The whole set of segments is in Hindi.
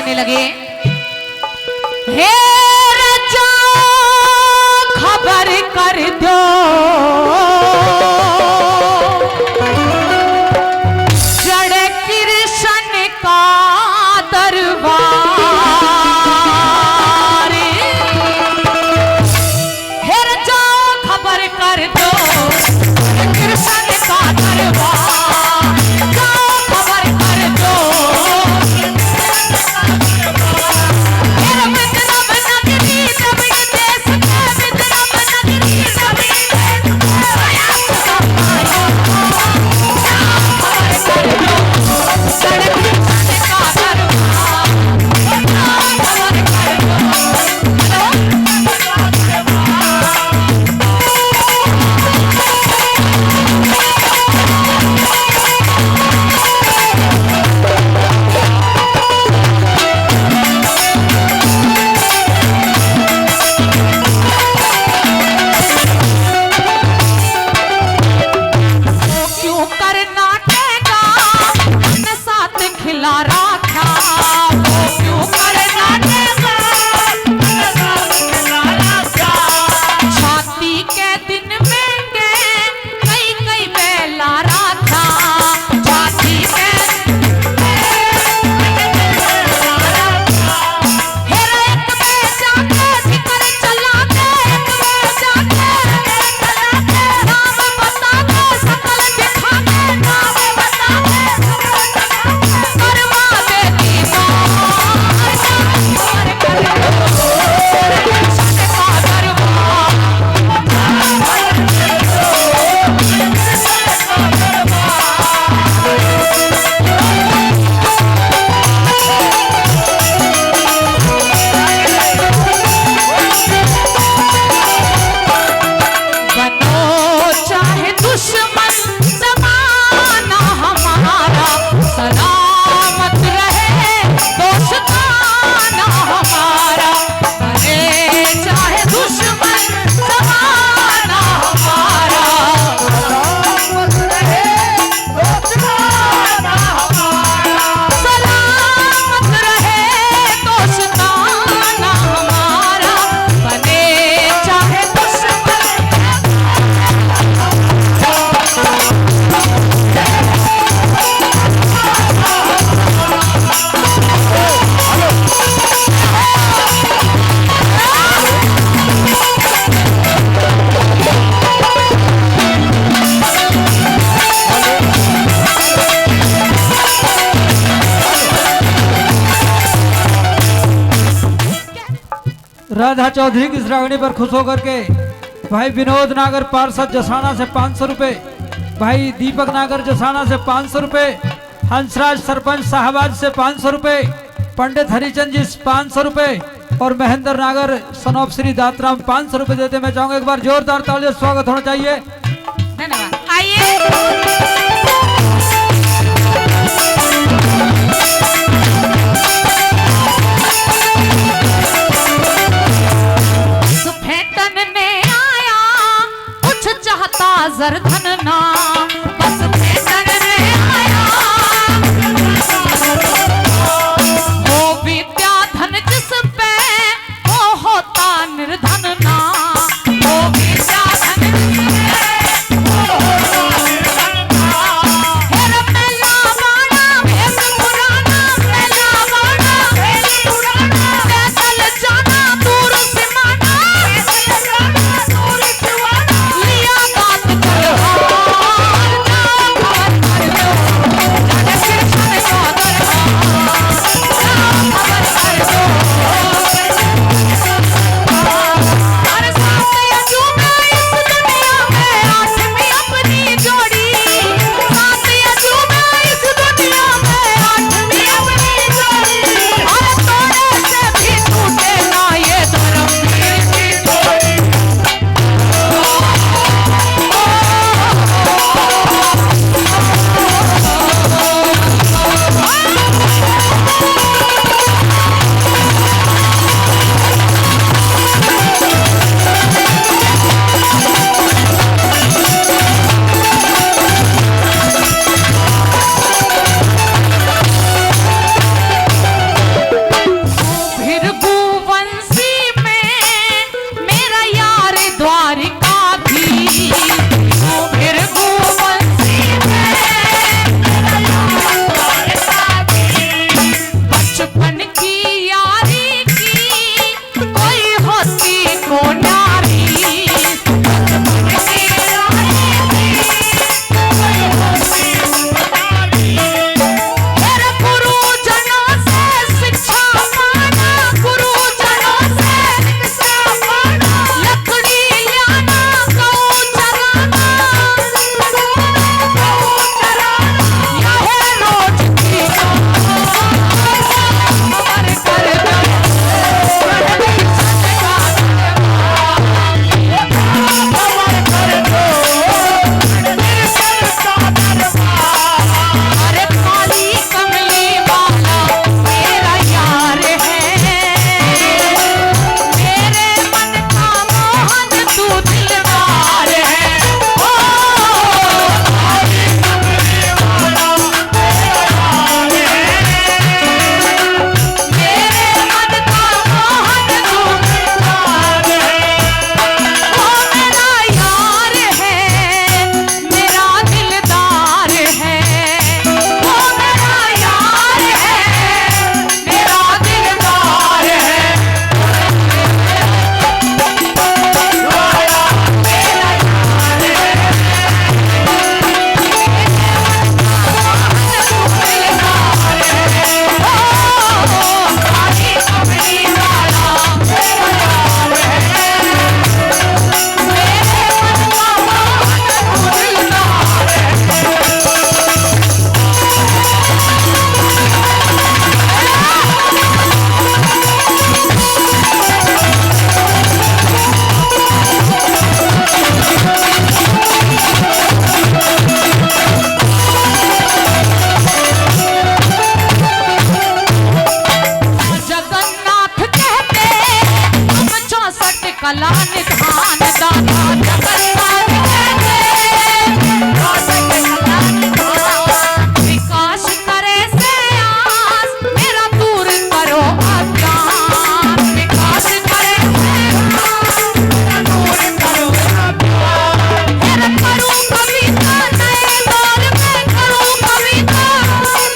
कहने लगे, हे राजा खबर कर दो, जड़ कृष्ण का दरबार। हे राजा खबर कर दो, कृष्ण का दरबार, जाओ खबर कर दो। राधा चौधरी की श्रावणी पर खुश होकर के भाई विनोद नागर पार्षद जसाना से 500 रुपए, भाई दीपक नागर जसाना से 500 रुपए, हंसराज सरपंच शाहबाज से 500 रुपए, पंडित हरिचंद जी 500 रुपए और महेंद्र नागर सनौप श्री दातराम 500 रुपए देते। मैं चाहूंगा एक बार जोरदार तालियों से स्वागत होना चाहिए। धन्यवाद। आइए जरधन ना बस भेटन ने आया, वो विद्या धन जिस पे वो होता निर्धन ना, वो विद्या धन जिस पे वो होता निर्धन ना। हेर मेला बाड़ा भेस पुराना, मेला बाड़ा भेस पुराना, कैसल जाना दूर सिमाना, कैसल जाना दूर सिमाना, लिया बात चल कला निधान दाता जगन्नाथ विकास करे से आस मेरा दूर करो अज्ञान विकास करे से आस मेरा दूर करो अज्ञान मेरा करूं कविता नए दौर में करूं कविता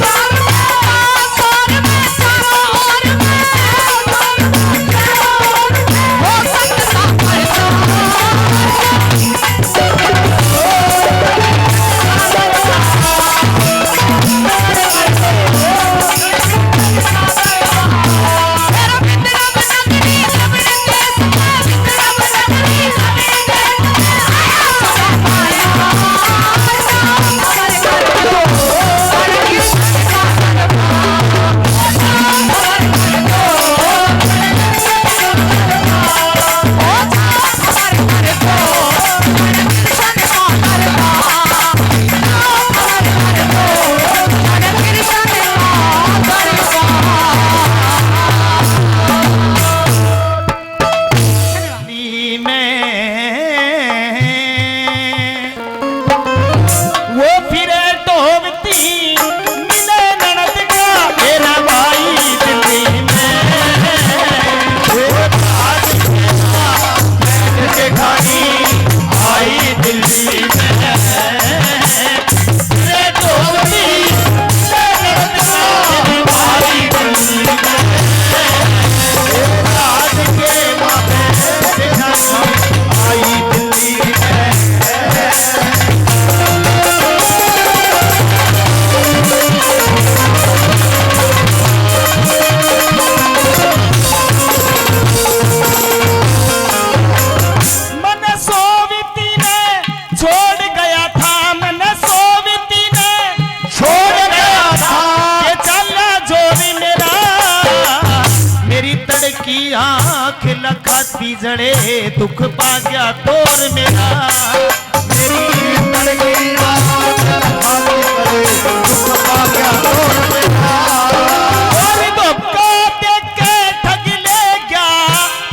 दौर में आसोर में चारों ओर में हो सकता की आँख लखाती जड़े दुख पा गया तोर मेरा मेरी तड़की आँख लखाती जड़े दुख पा गया तोर मेरा और धोखा देख के ठग ले गया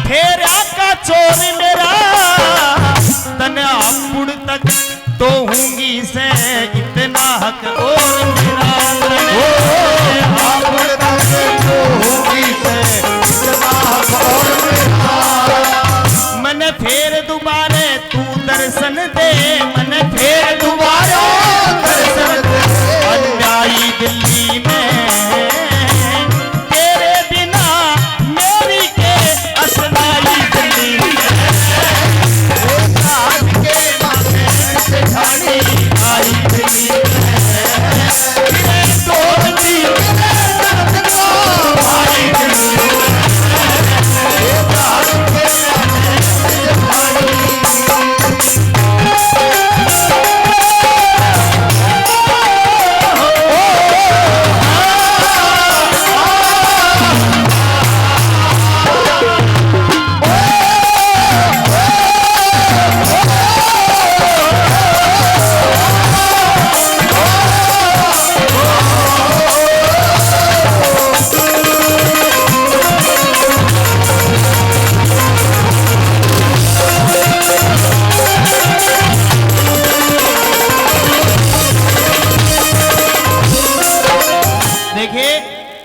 फेरा का चोर मेरा तने आपुड़ तक तो हूँगी से इतना हक और मेरा आपुड़ तक तो हूँगी से मन फेर दुबारे तू दर्शन दे मन फेर दुबारा दर्शन दे अन्यायी दिल्ली में तेरे बिना मेरी के असनाई दिल्ली में राज के माथे से ठानी आई दिल्ली में तोड़ती आई दिल्ली में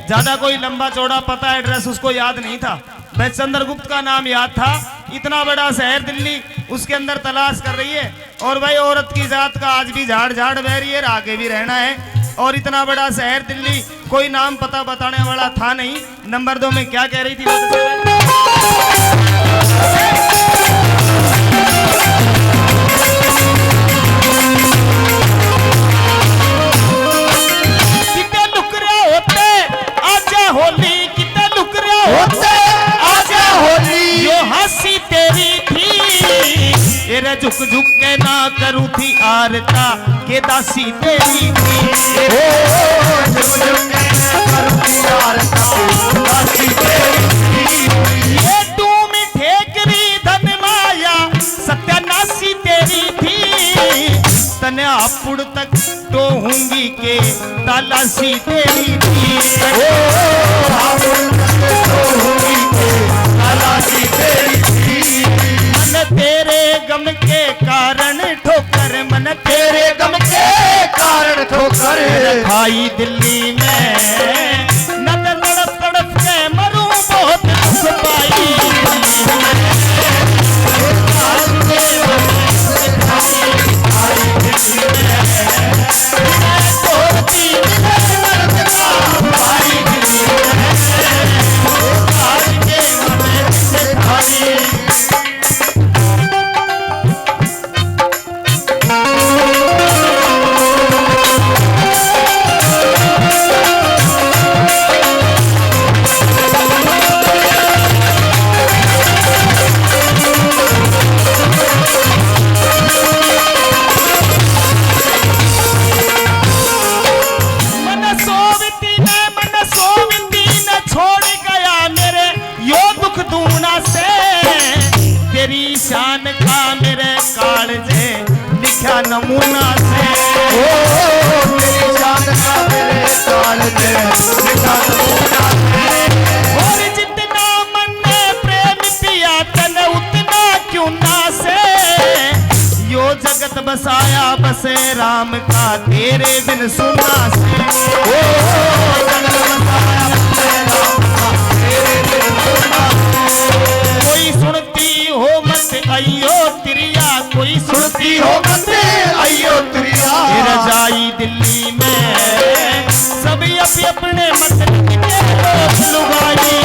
ज्यादा कोई लंबा चौड़ा पता एड्रेस उसको याद नहीं था, बस चंद्रगुप्त का नाम याद था। इतना बड़ा शहर दिल्ली उसके अंदर तलाश कर रही है। और भाई औरत की जात का आज भी झाड़ झाड़ बह रही है, आगे भी रहना है। और इतना बड़ा शहर दिल्ली कोई नाम पता बताने वाला था नहीं। नंबर 2 में क्या कह रही थी होली कितने लुक रहे होते आजा होली यो हंसी तेरी थी तेरे झुक झुक के ना करूँ थी आरता के दासी तेरी थी झुक झुक के ना करूँ थी आरता के दासी तेरी थी ये तू मिठे करी धन माया सत्यानाशी तेरी थी तने आपुड़ तक तो होंगी के तलाशी तेरी थी आपुड़ तक तो होंगी के तलाशी तेरी थी। भाई दिल्ली में न तड़प तड़प के मरूं बहुत दुख पाई शान का मेरे कालजे लिखा नमूना से मेरी शान का मेरे कालजे लिखा नमूना से और जितना मन में प्रेम पिया तन उतना क्यों ना से यो जगत बसाया बसे राम का तेरे बिन सुना से जगत बसाया बसे राम का तेरे बिन सुना कोई सुनती हो मत अयो तिरिया कोई सुनती हो मत अयो तिरिया रजाई दिल्ली में सभी अपने मत लुगाई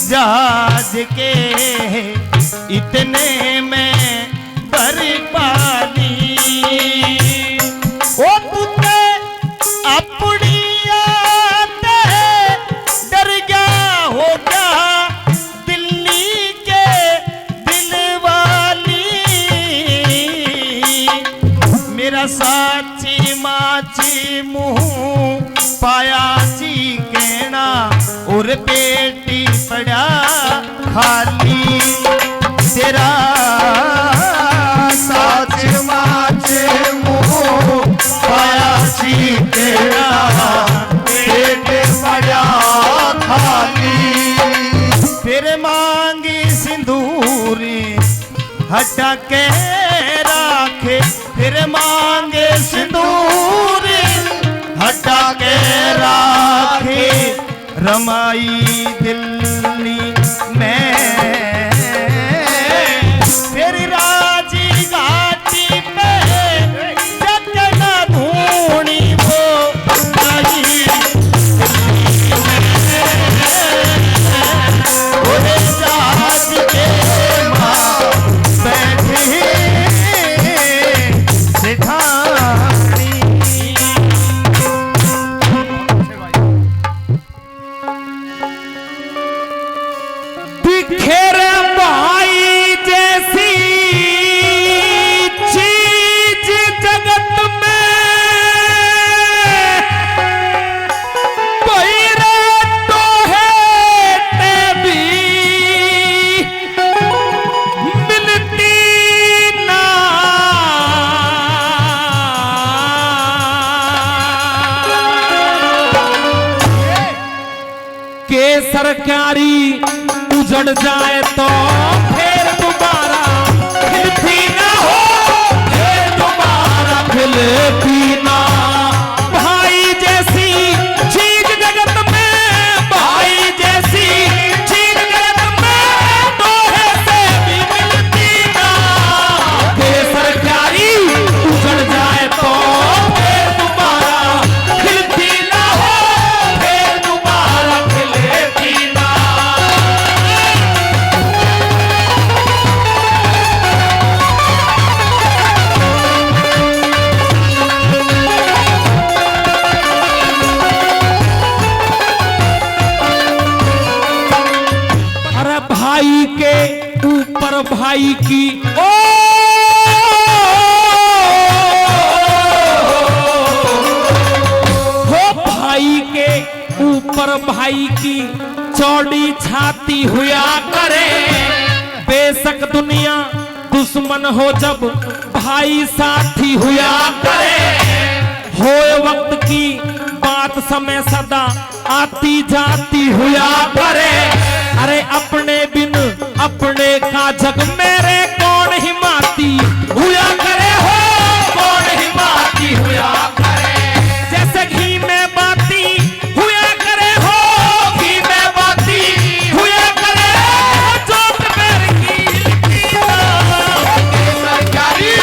जहाज के इतने में भर पाली ओ पुते अपनी आते डर गया हो गया दिल्ली के दिल वाली मेरा साची माची मुंह पाया जी कहना और पेटी पड़ा खाली तेरा साच माच मुंह पाया सी तेरा पेट पड़ा खाली फिर मांगी सिंदूरी हटा के राखे फिर मांगे सिंदूरी हटा के राखे रमाई दिल्ली में फिर राजी घाटी पे जगना धूनी वो आई जहाज के माँ बैठी सिधानी दिखेर भाई जैसी चीज जगत में कोई तो है भी मिलती ना के सरकारी उजड़ जाए तो फिर दोबारा खिलती ना हो फिर दोबारा खिलती ना भाई जैसी चीज जगत में भाई जैसी चीज जगत में दोहे से भी मिलती ना पर भाई की चौड़ी छाती हुआ करे। बेशक दुनिया दुश्मन हो जब भाई साथी हुआ करे। होए वक्त की बात समय सदा आती जाती हुआ करे। अरे अपने बिन अपने का जग मेरे कौन हिमाती हुआ करे हो, कौन हिमाती हुआ करे। जैसे घी में बाती हुआ करे हो, घी में बाती हुआ करे। जोत पैर की सरकारी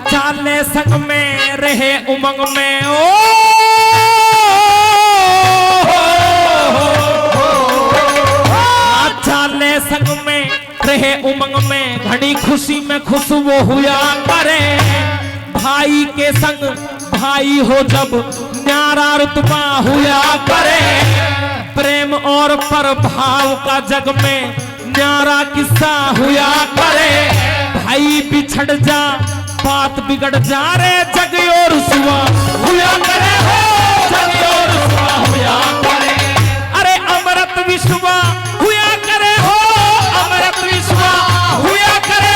चाले संग में रहे उमंग में ओ चाले संग में रहे उमंग में घड़ी खुशी में खुश वो हुआ करे। भाई के संग भाई हो जब न्यारा रुतबा हुआ करे। प्रेम और प्रभाव का जग में न्यारा किस्सा हुआ करे। भाई बिछड़ जा बात बिगड़ जा रे जग और सुआ हुआ करे हो, जग और सुआ हुआ करे। अरे अमृत विश्वा हुआ करे हो, अमृत विश्वा हुआ करे।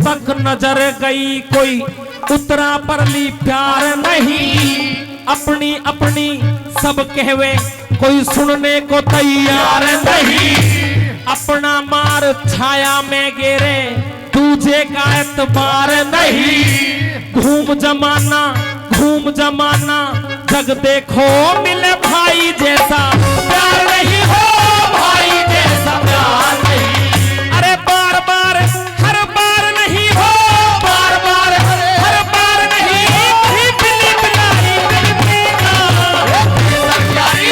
तक नजर गई कोई उतरा परली प्यार नहीं। अपनी अपनी सब कहवे कोई सुनने को तैयार नहीं। अपना मार छाया में गिरे दूजे का एतबार नहीं। घूम जमाना जग देखो मिले भाई जैसा प्यार नहीं हो, भाई जैसा प्यार नहीं। अरे बार बार हर बार नहीं हो, बार बार हर बार नहीं। बिली बिलाई बिलबेगा प्यारी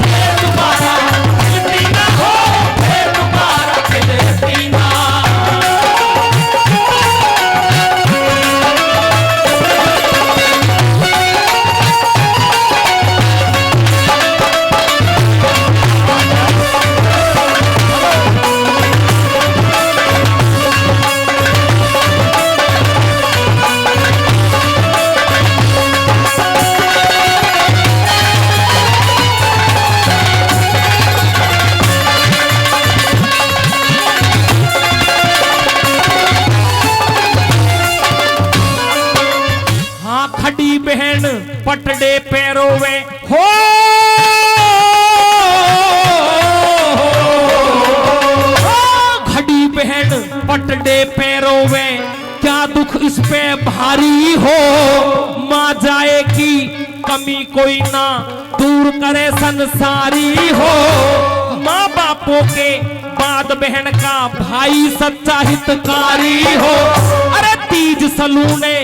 फिर दोबारा मिलती ना हो, फिर दोबारा मिलती ना। खड़ी बहन पटडे पैरों में हो, खड़ी बहन पटडे पैरों में क्या दुख इस पे भारी हो। माँ जाए की कमी कोई ना दूर करे संसारी हो। माँ बापों के बाद बहन का भाई सच्चा हितकारी हो। अरे तीज सलूने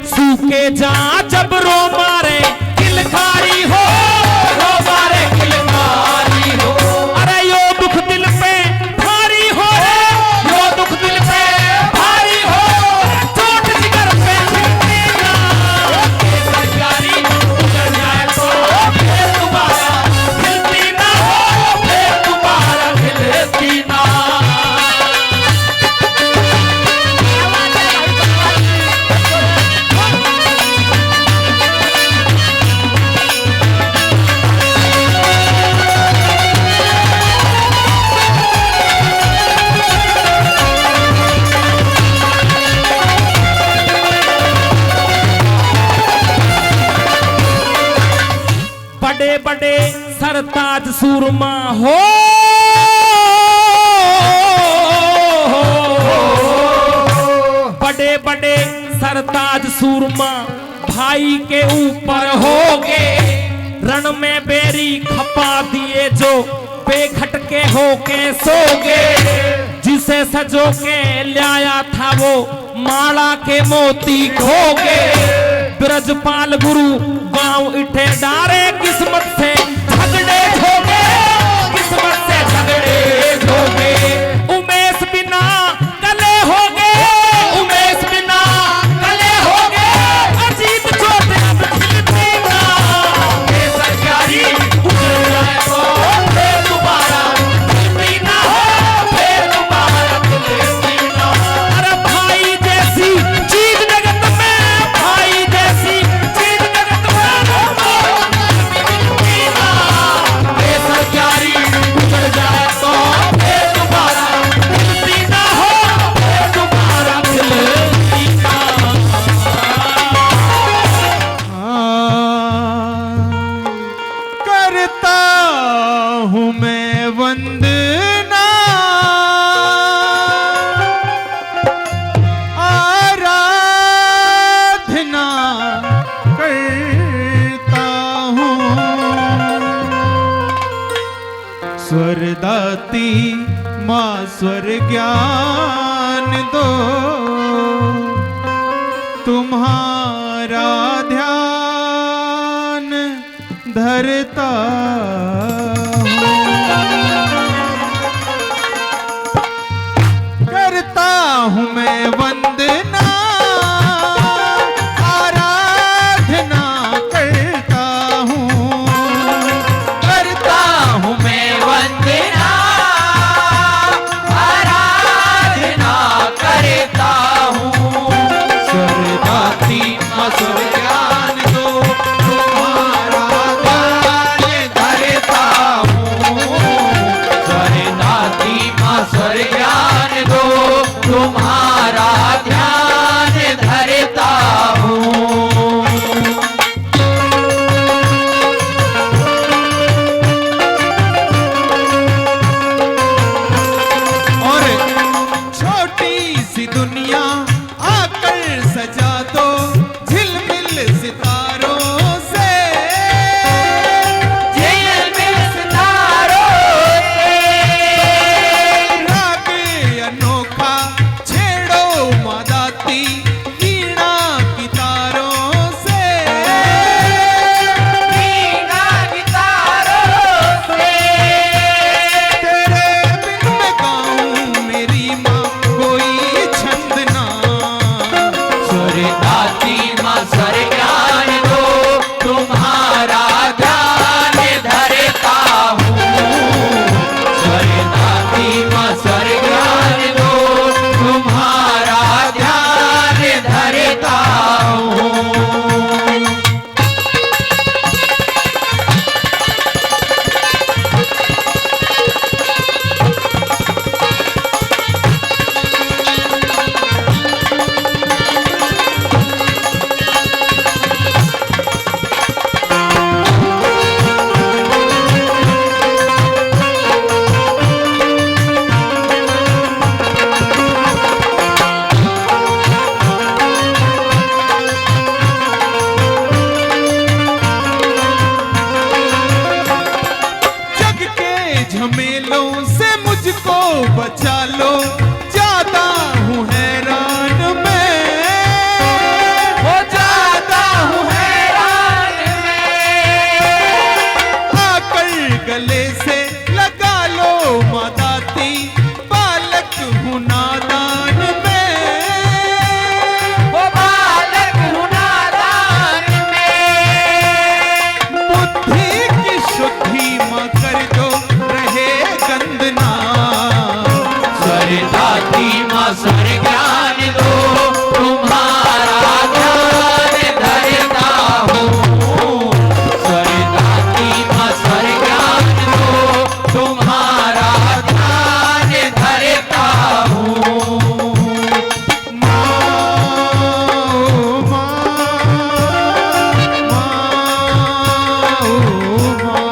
सूखे जा जब रो मारे किलकारी हो, रो मारे किलकारी हो। अरे यो दुख दिल पे भारी हो, यो दुख दिल पे भारी हो। चोट जिगर पे छिड़केगा सरकारी उतर जाए तो फिर दोबारा खिलती ना हो, फिर दोबारा खिलती ना। सरताज सूरमा हो, बड़े बड़े सरताज सूरमा भाई के ऊपर होगे। रण में बेरी खपा दिए जो बेखटके होके सोगे। जिसे सजो के लाया था वो माला के मोती खोगे। ब्रजपाल गुरु गांव इठे डारे किस्मत से झगड़े झोगे, किस्मत से झगड़े झोगे। उमेश बिना कले होगे, उमेश बिना कले होगे। अजीत चोट अब खिलते ना, ये सरकारी उजड़ जाए तो फिर दोबारा खिलती ना हो, फिर दोबारा खिलती ना। अरे भाई जैसी चीज जगत में, भाई जैसी चीज जगत में मिलती ना। ये सरकारी उजड़ जाए तो फिर दोबारा खिलती ना हो, फिर दोबारा खिलती ना। करता हूँ मैं वंदना आराधना करता हूँ। स्वरदाती माँ स्वर ज्ञान दो, तुम्हारा ध्यान धरता हूँ। करता हूँ मैं वंदना आराधना करता हूँ। करता हूँ मैं वंदना आराधना करता हूँ। स्वरदाती माँ स्वर ज्ञान दो, तुम्हारा ध्यान धरता हूँ। स्वरदाती माँ स्वर ज्ञान दो, तुम्हारा ध्यान धरता हूँ। और छोटी सी दुनिया आकर सजा दो झिलमिल सितारों से। झिलमिल सितारों से राग अनोखा छेड़ो मदाती वीणा की तारों से। वीणा की तारों से तेरे बिन मैं गाऊं मेरी माँ कोई छंद ना। स्वरदाती माँ स्वर ज्ञान दो, तुम्हारा ध्यान धरता हूँ। स्वरदाती माँ स्वर ज्ञान दो, तुम्हारा ध्यान धरता हूँ। जग के झमेलों से मुझको बचा लो, जाता हूँ हैरान मैं। हो जाता हूँ हैरान मैं। आकर गले से लगा लो मदाती, बालक हूँ नादान मैं। वो बालक हूँ नादान मैं। बुद्धि की शुद्धि माँ कर दो रहे गंदना। स्वरदाती माँ स्वर ज्ञान दो, तुम्हारा ध्यान धरता हूँ। स्वरदाती माँ स्वर ज्ञान दो, तुम्हारा ध्यान धरता हूँ। माँ, ओ माँ, माँ, ओ माँ।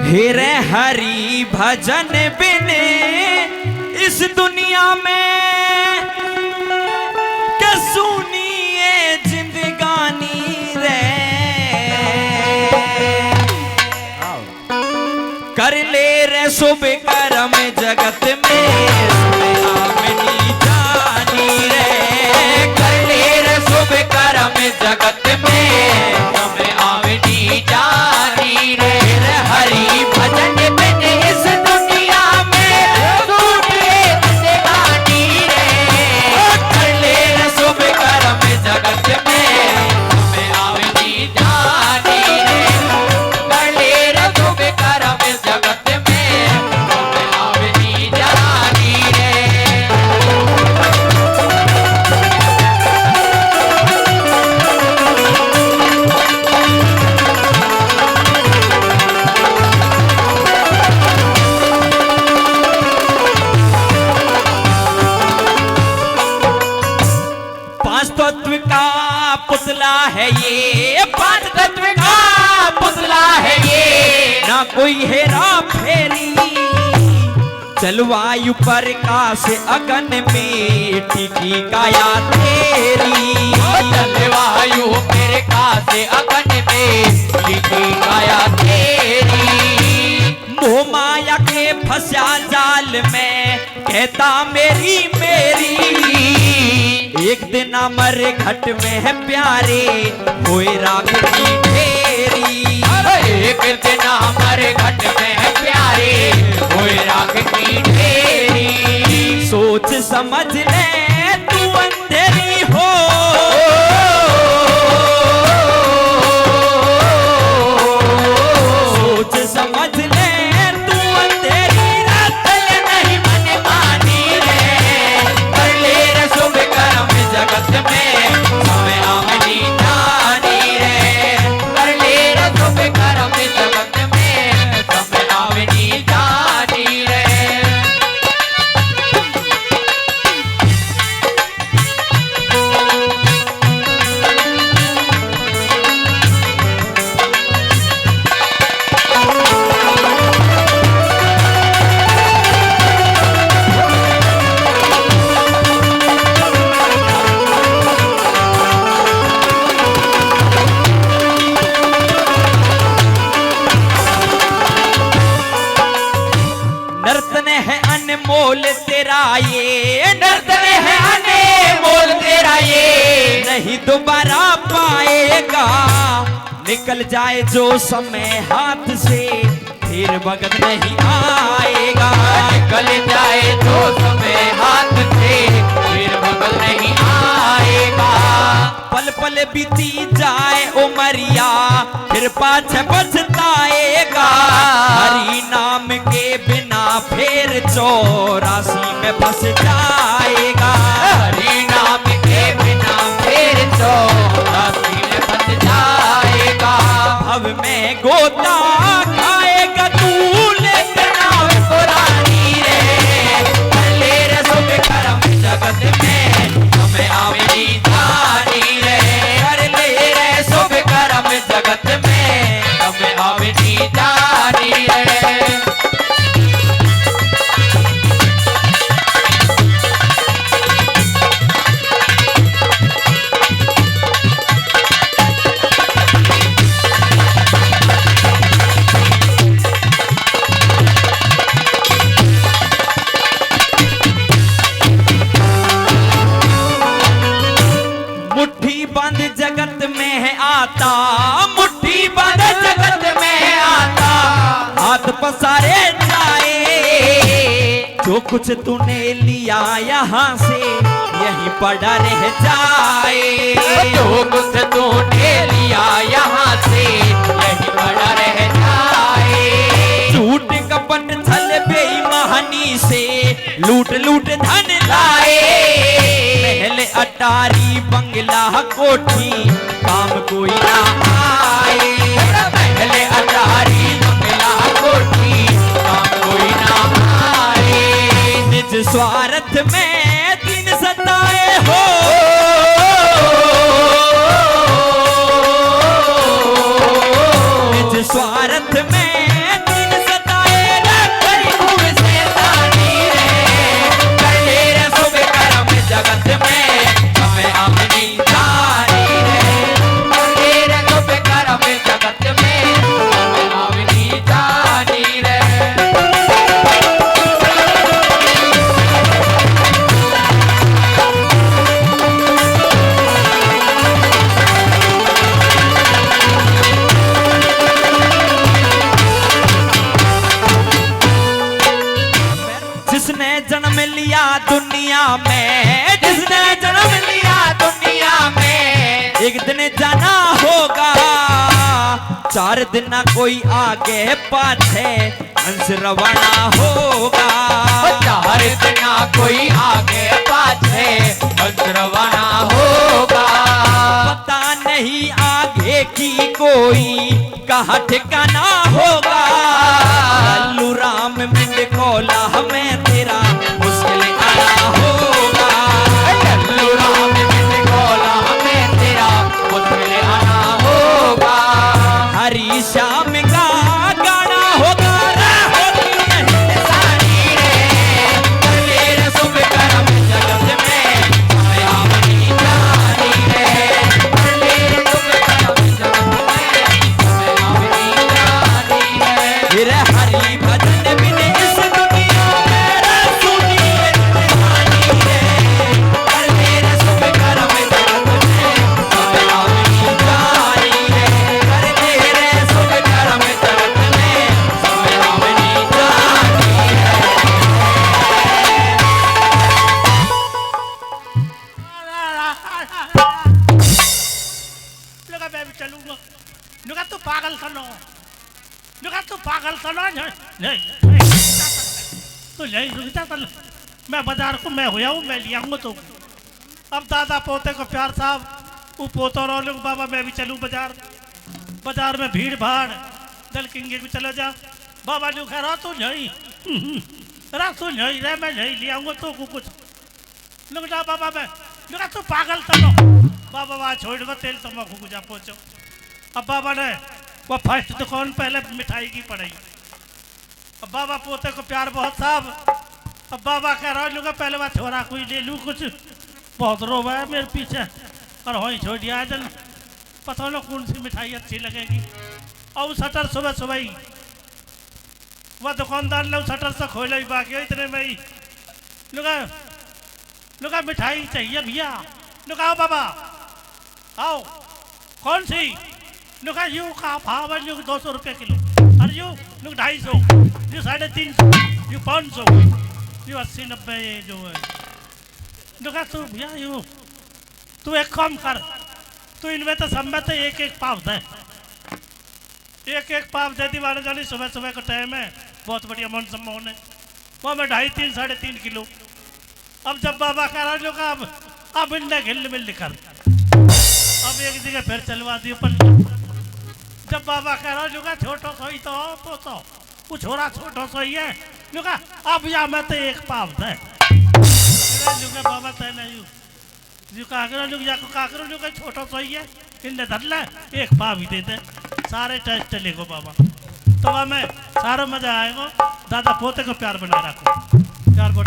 हेरे हरि भजन बिन इस दुनिया में के सुनिए जिंदगानी रे। कर ले रे शुभ कर्म जगत में आमनी जानी रे। कर ले रे शुभ कर्म जगत में हमें आमनी जानी रे। हरि भजन बिन इस दुनिया में सुनिए जिंदगानी रे। कर ले रे शुभ कर्म जगत में हमें आमनी जानी रे। कर ले रे शुभ कर्म जगत में हमें आमनी जानी रे। पांच तत्व का पुतला है ये, पांच तत्व का पुतला है ये। ना कोई हेरा फेरी जलवायु प्रकाश अगन में टिकी काया तेरी। जलवायु प्रकाश अगन में टिकी काया तेरी। मोह माया के फंसा जाल में कहता मेरी मेरी। एक दिन अमर घट में है प्यारे कोई राग की ढेरी। एक दिन अमर घट में है प्यारे कोई राग की ढेरी। सोच समझ ले तू अंधेरी हो। सोच समझ ले तू अंधेरी रात नहीं मन मानी रे। कर ले रे शुभ कर्म जगत में हमें आमनी जानी रे। कर ले रे शुभ कर्म जगत में हमें आमनी जानी रे। नर्तन है अनमोल तेरा ये, नर्तन है अनमोल तेरा ये। नहीं दोबारा पाएगा निकल जाए जो समय हाथ से फिर वक्त नहीं आएगा। निकल जाए जो समय हाथ से फिर वक्त नहीं आएगा। पल पल बीती जाए उमरिया फिर पाछे पछताएगा। हरि नाम के बिना फिर 84 में फंस जाएगा। हरि नाम के बिना फिर 84 में फंस जाएगा। भव में गोता खाएगा तू लेकर नाव पुरानी रे। कर ले रे शुभ कर्म जगत में हमें आमनी जानी रे। कर ले रे शुभ कर्म जगत में हमें आमनी जानी रे। मुट्ठी बंद जगत में है आता, मुट्ठी बंद जगत में है आता। हाथ पसारे जाए जो कुछ तूने लिया यहाँ से यहीं पड़ा रह जाए। जो कुछ तूने लिया यहाँ से यहीं पड़ा रह जाए। झूठ कपट छल बेईमानी से लूट लूट धन लाए। महल अटारी बंगला कोठी काम कोई ना आए। महल अटारी बंगला कोठी काम कोई ना आए। निज स्वार्थ में दिन सताए हो। निज स्वार्थ में दिन चार दिन ना कोई आगे पाछे हंस रवाना होगा। चार दिन कोई आगे पाछे हंस रवाना होगा। पता नहीं आगे की कोई कहाँ ठिकाना होगा। लल्लू राम मिंड कोला हमें तेरा मुश्किल आना होगा। लल्लू राम मिंड कोला हमें तेरा मुश्किल आना होगा। हरी श्याम का गाना होगा। होगी नहीं सारी रे कर ले शुभ कर्म जगत में माया बनी जानी रे। कर ले शुभ कर्म जगत में माया बनी जानी रे। फिर हरि भजन बिन इस दुनिया में रे सुनिए कहानी रे। कर ले शुभ कर्म जगत में माया बनी जानी रे। कर ले शुभ कर्म जगत में माया बनी जानी रे। लगा मैं भी चलूंगा। लगा तू पागल सनो। लगा तू पागल सनो। नहीं तो यही सुविधा कर। मैं बाजार को मैं हुआ हूँ, मैं लिया हूँ तो। अब दादा पोते को प्यार साहब वो पोतो रो लूँ बाबा मैं भी चलूँ बाजार। बाजार में भीड़ भाड़ दल किंगे को चला जा। बाबा जो कह रहा तू नहीं रहा तू नहीं रे मैं नहीं लिया हूँ तो कुछ लुक जा बाबा मैं लुका तू पागल सनो। बाबा वहाँ छोड़ दो तेल तो मैं जा पहुँचो। अब बाबा ने वो फर्स्ट दुकान पहले मिठाई की पड़ाई। अब बाबा पोते को प्यार बहुत साहब। अब बाबा कह रहा लूँगा पहले वहाँ छोरा कोई ले लूँ कुछ बहुत रोवा है मेरे पीछे और वहीं छोड़ दिया जल पता ना कौन सी मिठाई अच्छी लगेगी। और शटर सुबह सुबह ही वह दुकानदार लोग शटर से खोले ही बाकी इतने में ही लुका मिठाई चाहिए भैया। लुका आओ बाबा आओ कौन सी लुका यू का भाव है। 200 रुपये किलो। अरे यू 250 यू 350 यू 500 यू 80-90 ये जो है। लुका तू भैया यू तू एक काम कर तू इनमें तो सब में तो एक एक पाव दे। एक पाव दे दी वाले जानी सुबह सुबह का टाइम है बहुत बढ़िया मन सम्मान है। वो मैं 2.5 3.5 किलो। अब जब बाबा कह रहा जो का अब इन्हें घिल मिल कर अब एक जगह फिर चलवा दियो पर जब बाबा कह रहा जो का छोटो सोई तो पोतो वो छोरा छोटो सोई है जो का अब या मैं तो एक पाव दे जो का बाबा तय नहीं जो काकरो जो जाको काकरो जो का छोटो सोई है इन्हें धर ले एक पाव ही दे दे सारे टेस्ट चलेगो बाबा। तो वह मैं सारा मजा आएगा। दादा पोते को प्यार बना रखो प्यार बोल।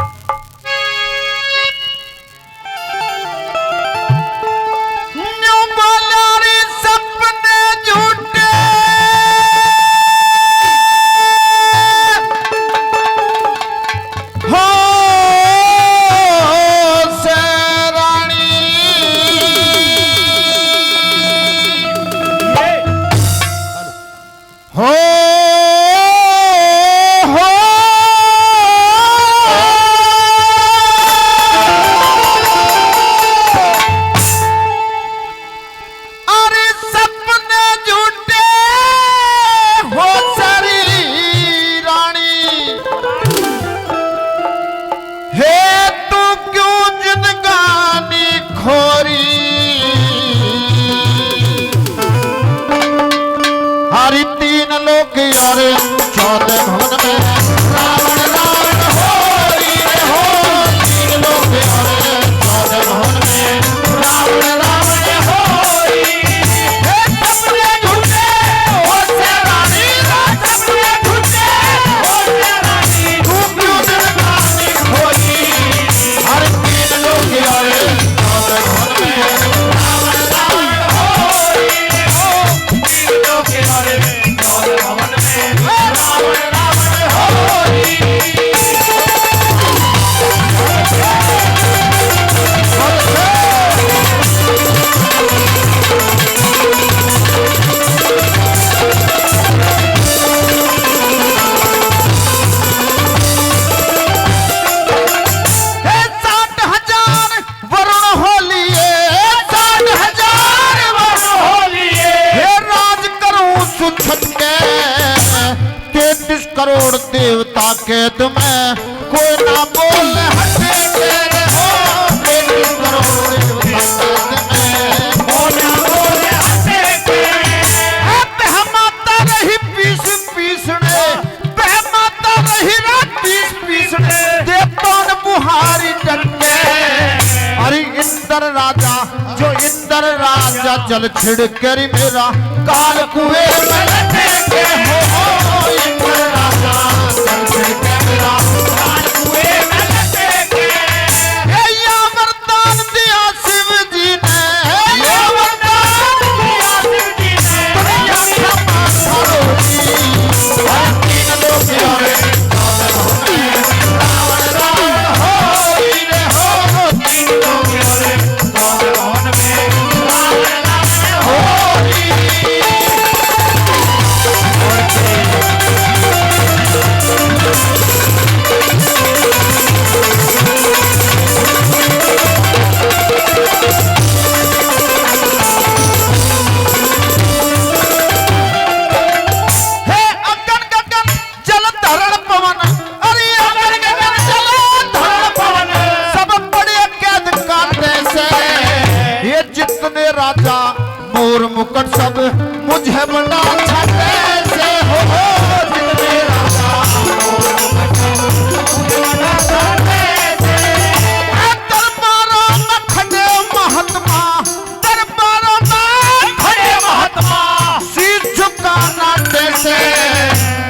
रावण रावण हो छटके 33 करोड़ देवता के तुम्हें कोई ना बोल हटे तेरे हो 33 करोड़ देवता के तुम्हें कोई ना बोल हटे बहमाता रही पीसने बहमाता रही रात पीसने देवताओं ने बुहारी डटे अरे इंद्र राजा जो इंद्र राजा जल छिड़कर मेरा काल कुएं में लटके हो इंद्र राजा जल छिड़कर मेरा काल कुएं में लटके ये वरदान दिया शिव जी ने ये वरदान दिया शिव जी ने दुनिया क्षमा करो जी हर तीन लोग यारे रावण रावण हो रे हो तीन लोग यारे रावण में रावण रावण हो रे हे अगन गगन जल धरण पवन अरे अगन गगन जल धरण पवन सब बड़े कैद काटे से ये जितने राजा मोर मुकुट सब मुझे बना छाटे से हो जितने राजा मोर मुकुट मुझे बना छाटे से दरबारों में खड़े महात्मा दरबारों में खड़े महात्मा शीश झुकाना से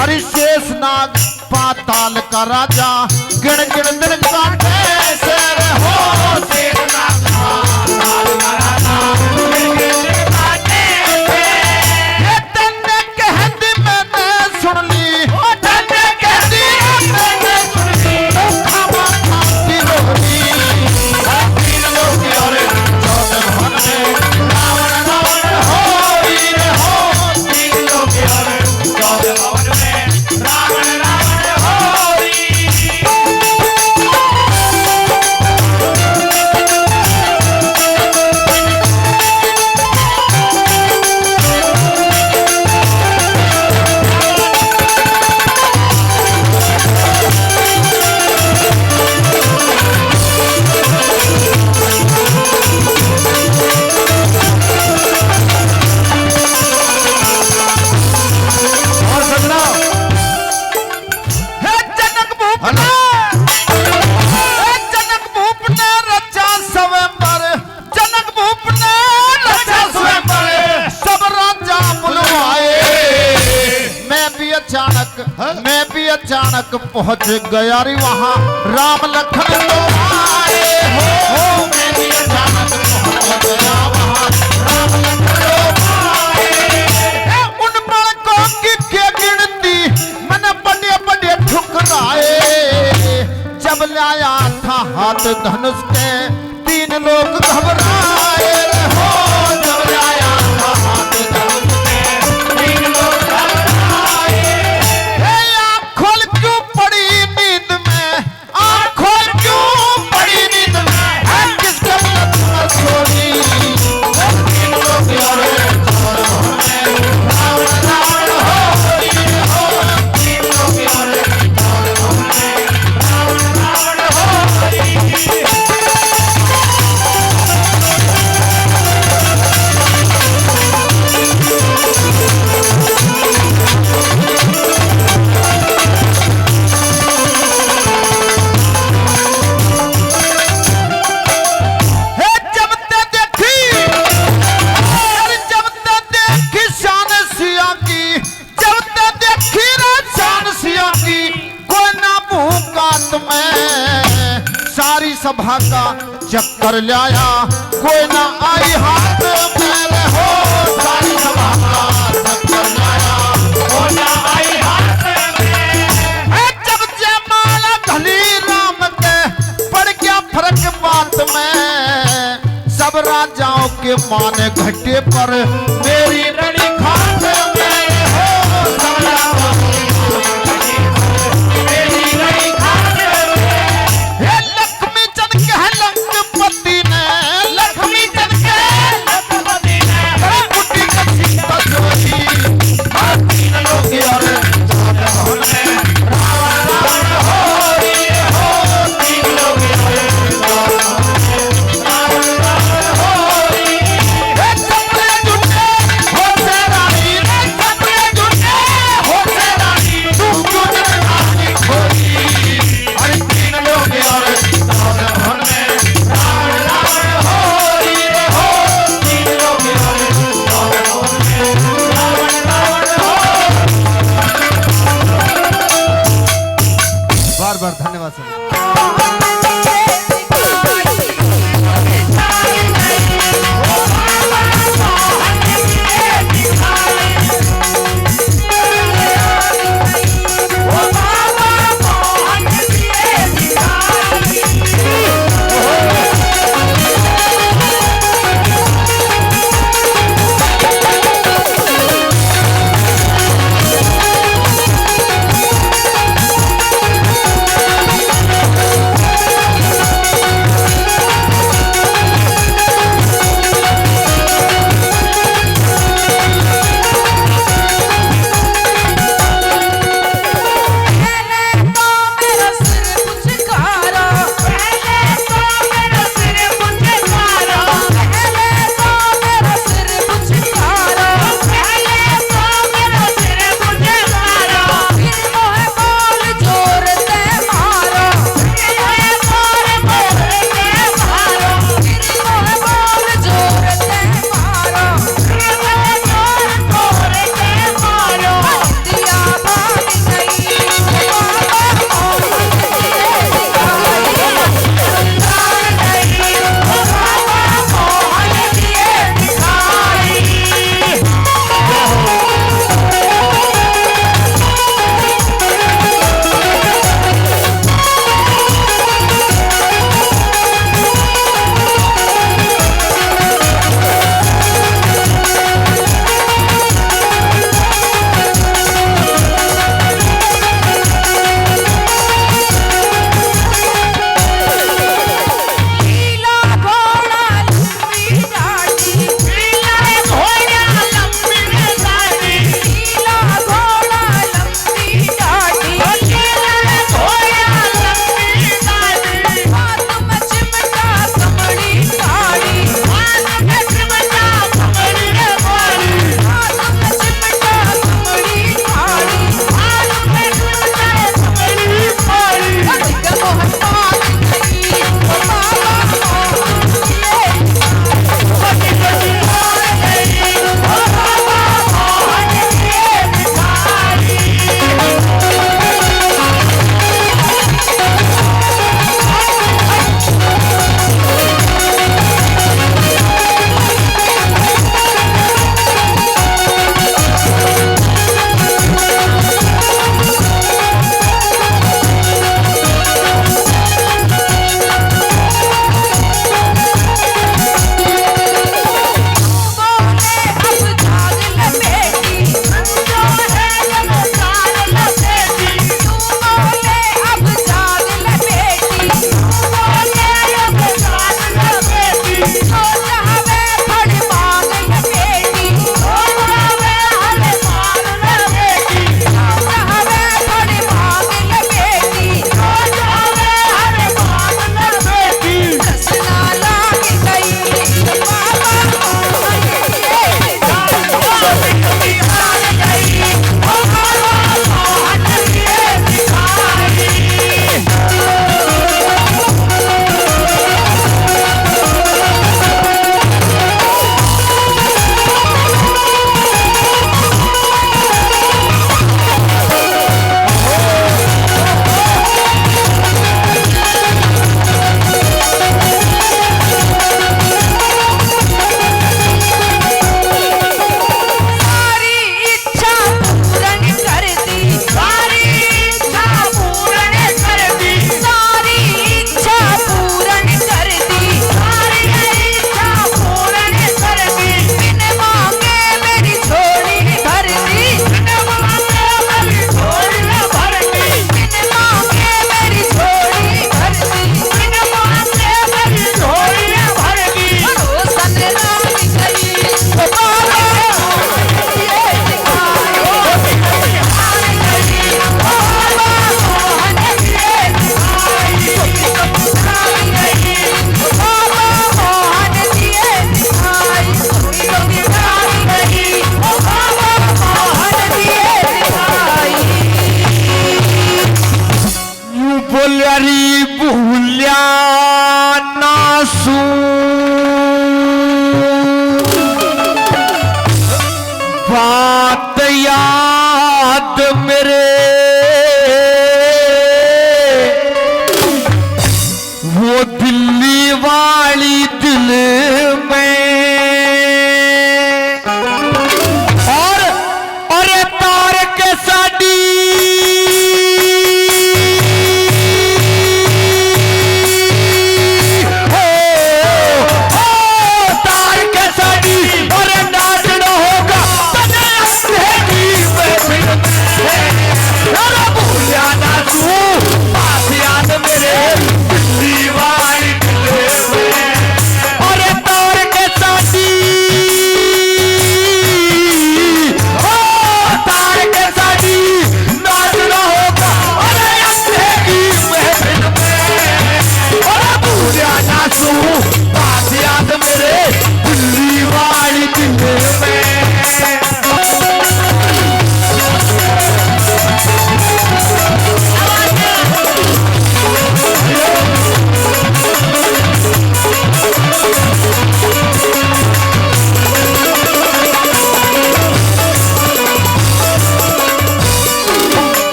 हरि शेष नाग पाताल का राजा गिण गिण दिन काटे से हो शेष नाग पाताल का राजा गिण गिण दिन काटे से ये तन्ने कहती मैंने सुन ली तन्ने कहती मैंने सुन ली खामा खाती रोटी तीन लोग और चौदह भवन में रावण रावण हो रे हो तीन लोग और चौदह भवन में रावण रावण हो रे और सजना हे जनक भूप ने हे जनक भूप ने रचा स्वयंवर जनक भूप ने रचा स्वयंवर सब राजा बुलवाए मैं भी अचानक पहुंच गया रे वहां राम लखन तो आए हो मैं भी अचानक पहुंच गया वहां राम लखन तो आए उन बालकों की क्या गिनती मैंने बड़े बड़े ठुकराए जब लाया था हाथ धनुष के तीन लोग घबराए हो जब लाया था हाथ धनुष के तीन लोग घबराए आँख खोल क्यों पड़ी नींद में आँख खोल क्यों पड़ी नींद में किसके लत में सोई तीन लोग यारे रावण रावण हो तीन लोग यारे रावण रावण हो हे जब ते देखी अरे जब ते देखी शान सिया की जब ते देखी रे शान सिया की कोई ना भूखा तुम्हें सारी सभा का चक्कर लाया कोई ना आई हाथ में हो सारी सभा का चक्कर लाया कोई ना आई हाथ में जब जयमाला घली राम के पड़ गया फर्क बात में सब राजाओं के माने घटे पर मेरी रणी खाट में हो सब राजाओं के मेरी रणी खाट में हे लक्ष्मी चंद के लंकपति ने लक्ष्मी चंद के लंकपति ने कुटी का सीता जोड़ी बार बार धन्यवाद सर।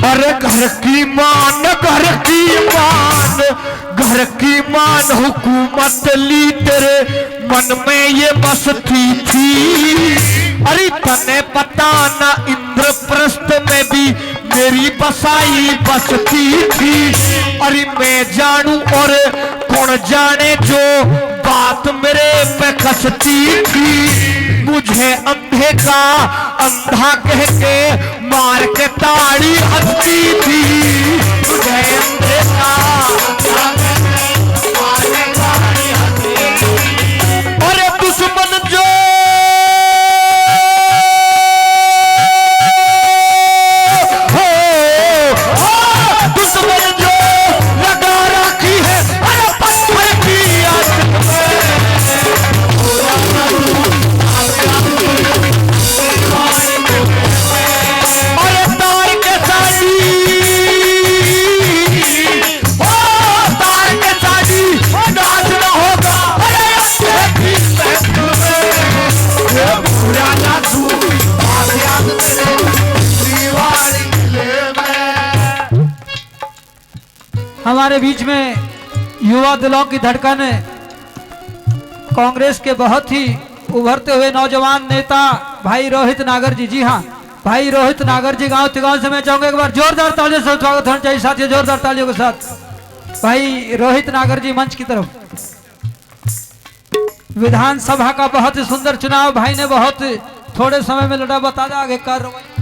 अरे घर की मान हुकूमत ली तेरे मन में ये बसती थी। अरे तने पता ना इंद्रप्रस्थ में भी मेरी बसाई बसती थी। अरे मैं जानू और कौन जाने जो बात मेरे पे कसती थी। मुझे अंधे का अंधा कह के मार के ताड़ी हंसती थी। मुझे अंधे का अंधा कह के मार के ताड़ी हंसती थी। अरे दुश्मन जो दुश्मन जो लगा रखी है अरे पत्थर की आदत हमारे बीच में युवा दिलों की धड़कन कांग्रेस के बहुत ही उभरते हुए नौजवान नेता भाई रोहित नागर जी। जी हाँ, भाई रोहित नागर जी गांव तिगांव से मैं चाहूंगा एक बार जोरदार तालियों से स्वागत होना चाहिए साथियों, जोरदार तालियों के साथ भाई रोहित नागर जी मंच की तरफ। विधानसभा का बहुत ही सुंदर चुनाव भाई ने बहुत थोड़े समय में लड़ा, बता दे आगे कार्रवाई।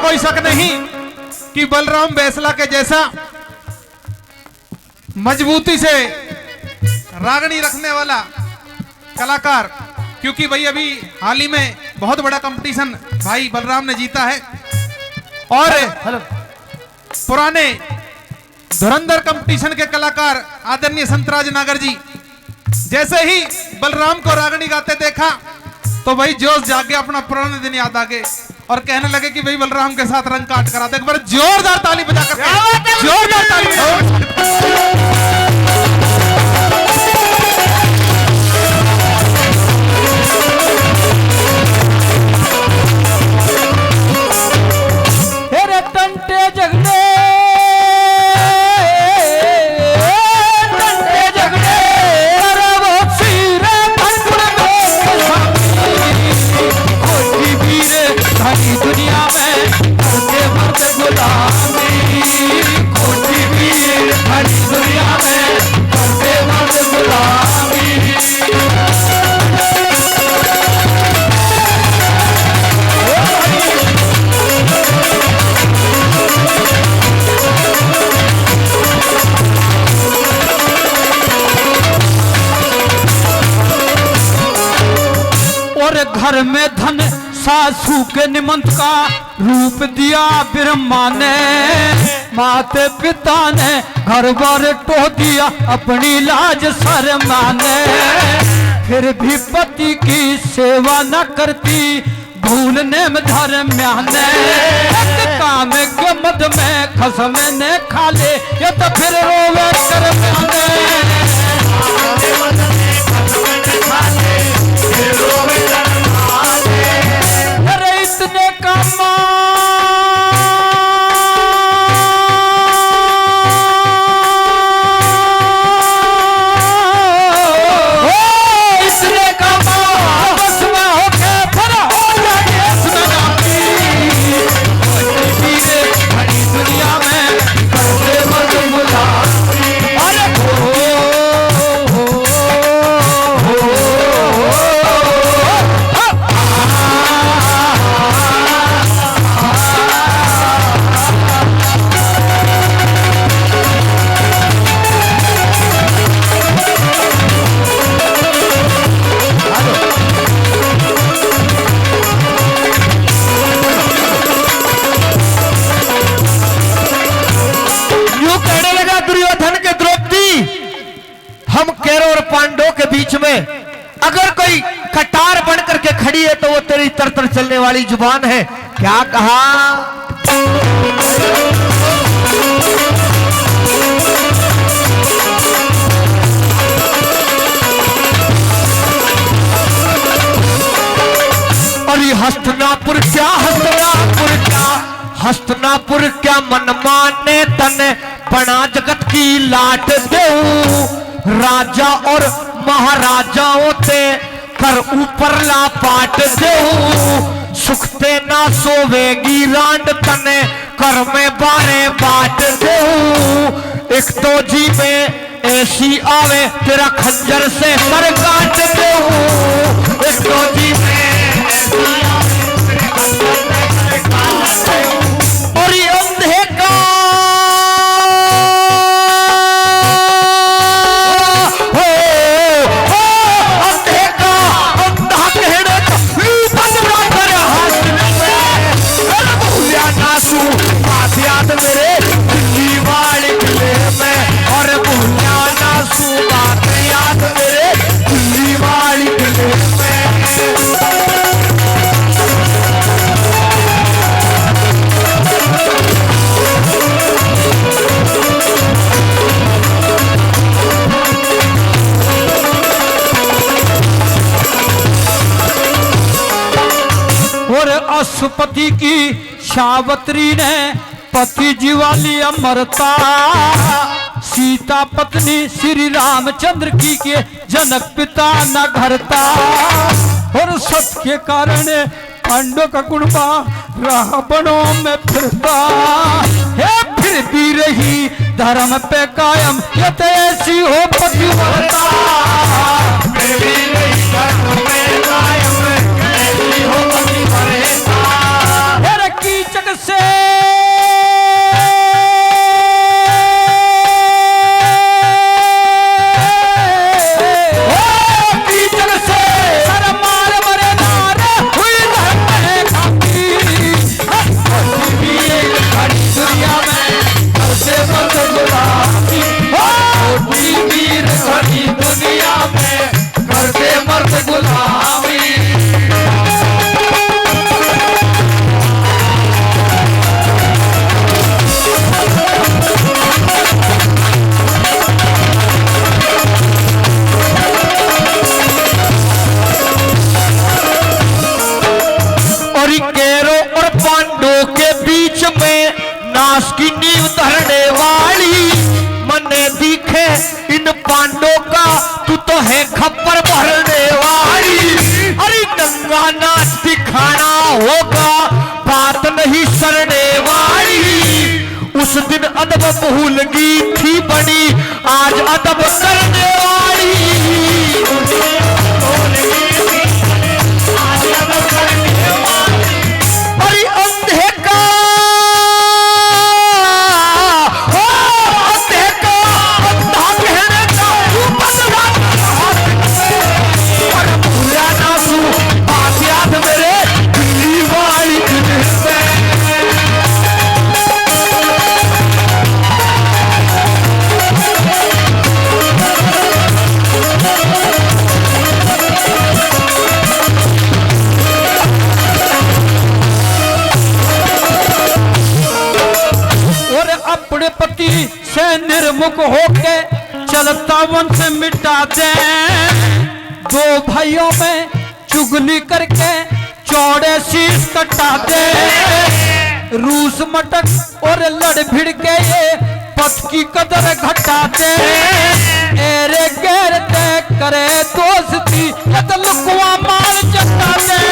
कोई शक नहीं कि बलराम बैसला के जैसा मजबूती से रागनी रखने वाला कलाकार, क्योंकि भाई अभी हाल ही में बहुत बड़ा कंपटीशन भाई बलराम ने जीता है और पुराने धुरंधर कंपटीशन के कलाकार आदरणीय संतराज नागर जी जैसे ही बलराम को रागनी गाते देखा तो भाई जोश जाग गया, अपना पुराने दिन याद आ गए और कहने लगे कि भाई बलराम के साथ रंग काट कराते। एक बार जोरदार ताली बजाकर जोरदार ताली। हेरे टंटे जगने दुनिया में करते मरते गुलामी, खोटी वीर हरी दुनिया में करते मरते गुलामी। और घर में धन सासू के निमंत का रूप दिया ब्रह्मा ने, माते पिता ने घर बार टो दिया अपनी लाज शर्मा ने। फिर भी पति की सेवा न करती भूलने में धर्म्या ने। काम के मद में खसम ने खा ले या तो फिर रोवे कर्म्या ने। इतने कमा इसने कमा बस में होके भरा हो जाए बड़ी दुनिया में करते मत गुलामी। अरे हम कैरव और पांडवों के बीच में अगर कोई कटार बन करके खड़े खड़ी है तो वो तेरी तर चलने वाली जुबान है। क्या कहा? अरे हस्तनापुर क्या, हस्तनापुर क्या, हस्तनापुर क्या मन माने तने बना जगत की लाट देऊ, राजा और महाराजाओं ते कर ऊपर ला पाट देऊ, सुखते ना सोवेगी रांड तने कर में बारे बाट देऊ, एक तो जी में ऐसी आवे तेरा खंजर से सर काट देऊ, एक तो जी में ऐसी आवे तेरे खंजर से सर काट देऊ। और ये अंधे का मेरे दिल्ली वाले किले में, और भूलिया ना सू बात याद मेरे दिल्ली वाली किले में। और अशुपति की सावत्री ने पति जीवाली अमरता, सीता पत्नी श्री रामचंद्र की के जनक पिता न घरता, और सत के कारण पांडव का कुणबा रावणों में फिरता है, फिर भी रही धर्म पे कायम यत ऐसी हो पतिव्रता, फिर भी रही धर्म पे कायम ऐसी हो पतिव्रता। हेर कीचक से दुनिया में करते मर्द गुलामी। और केरो और पांडवों के बीच में नाश की नींव धरने वाली, मने दिखे इन पांडवों का तू तो है खप्पर भरने वाली, अरे नंगा नाच दिखाना होगा बात नहीं सरने वाली, उस दिन अदब भूलगी थी बनी आज अदब करने वाली, अरे अंधे का अपने पति से निर्मुख होके चलता वंश मिटा दे, दो भाइयों में चुगली करके चौड़े शीश कटा दे, रूस मटक और लड़ भिड़ के ये पथ की कदर घटा दे, एरे गैर तय करे दोस्ती लत लुकवा माल जता दे,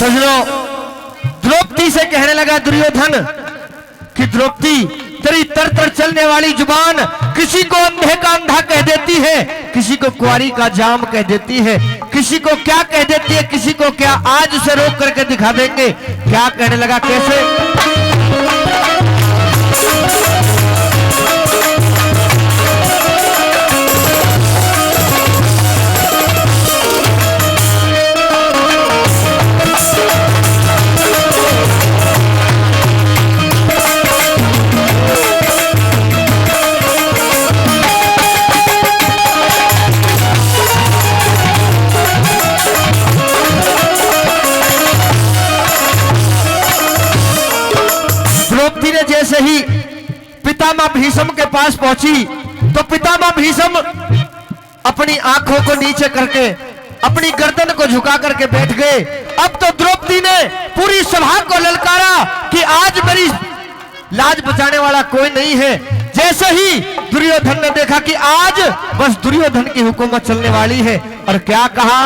सजनों, द्रौपदी से कहने लगा दुर्योधन कि द्रौपदी तेरी तर तर चलने वाली जुबान किसी को अंधे का अंधा कह देती है, किसी को कुंवारी का जाम कह देती है, किसी को क्या कह देती है, किसी को क्या। आज उसे रोक करके दिखा देंगे। क्या कहने लगा, कैसे? द्रौपदी ने जैसे ही पितामह भीष्म के पास पहुंची तो पितामह भीष्म अपनी आंखों को नीचे करके अपनी गर्दन को झुका करके बैठ गए। अब तो द्रौपदी ने पूरी सभा को ललकारा कि आज मेरी लाज बचाने वाला कोई नहीं है। जैसे ही दुर्योधन ने देखा कि आज बस दुर्योधन की हुकूमत चलने वाली है, और क्या कहा,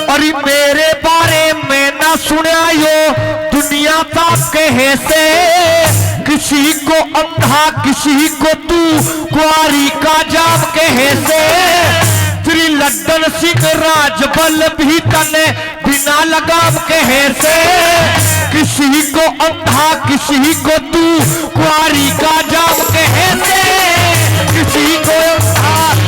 अरे मेरे बारे में ना सुना यो दुनिया का कहे से, किसी को अंधा किसी को तू कुंवारी का जाम कहे से, श्री लड्डन सिंह राजबल भी तने बिना लगाम कहे से, किसी को अंधा किसी को तू कुंवारी का जाम कहे से, किसी को अंधा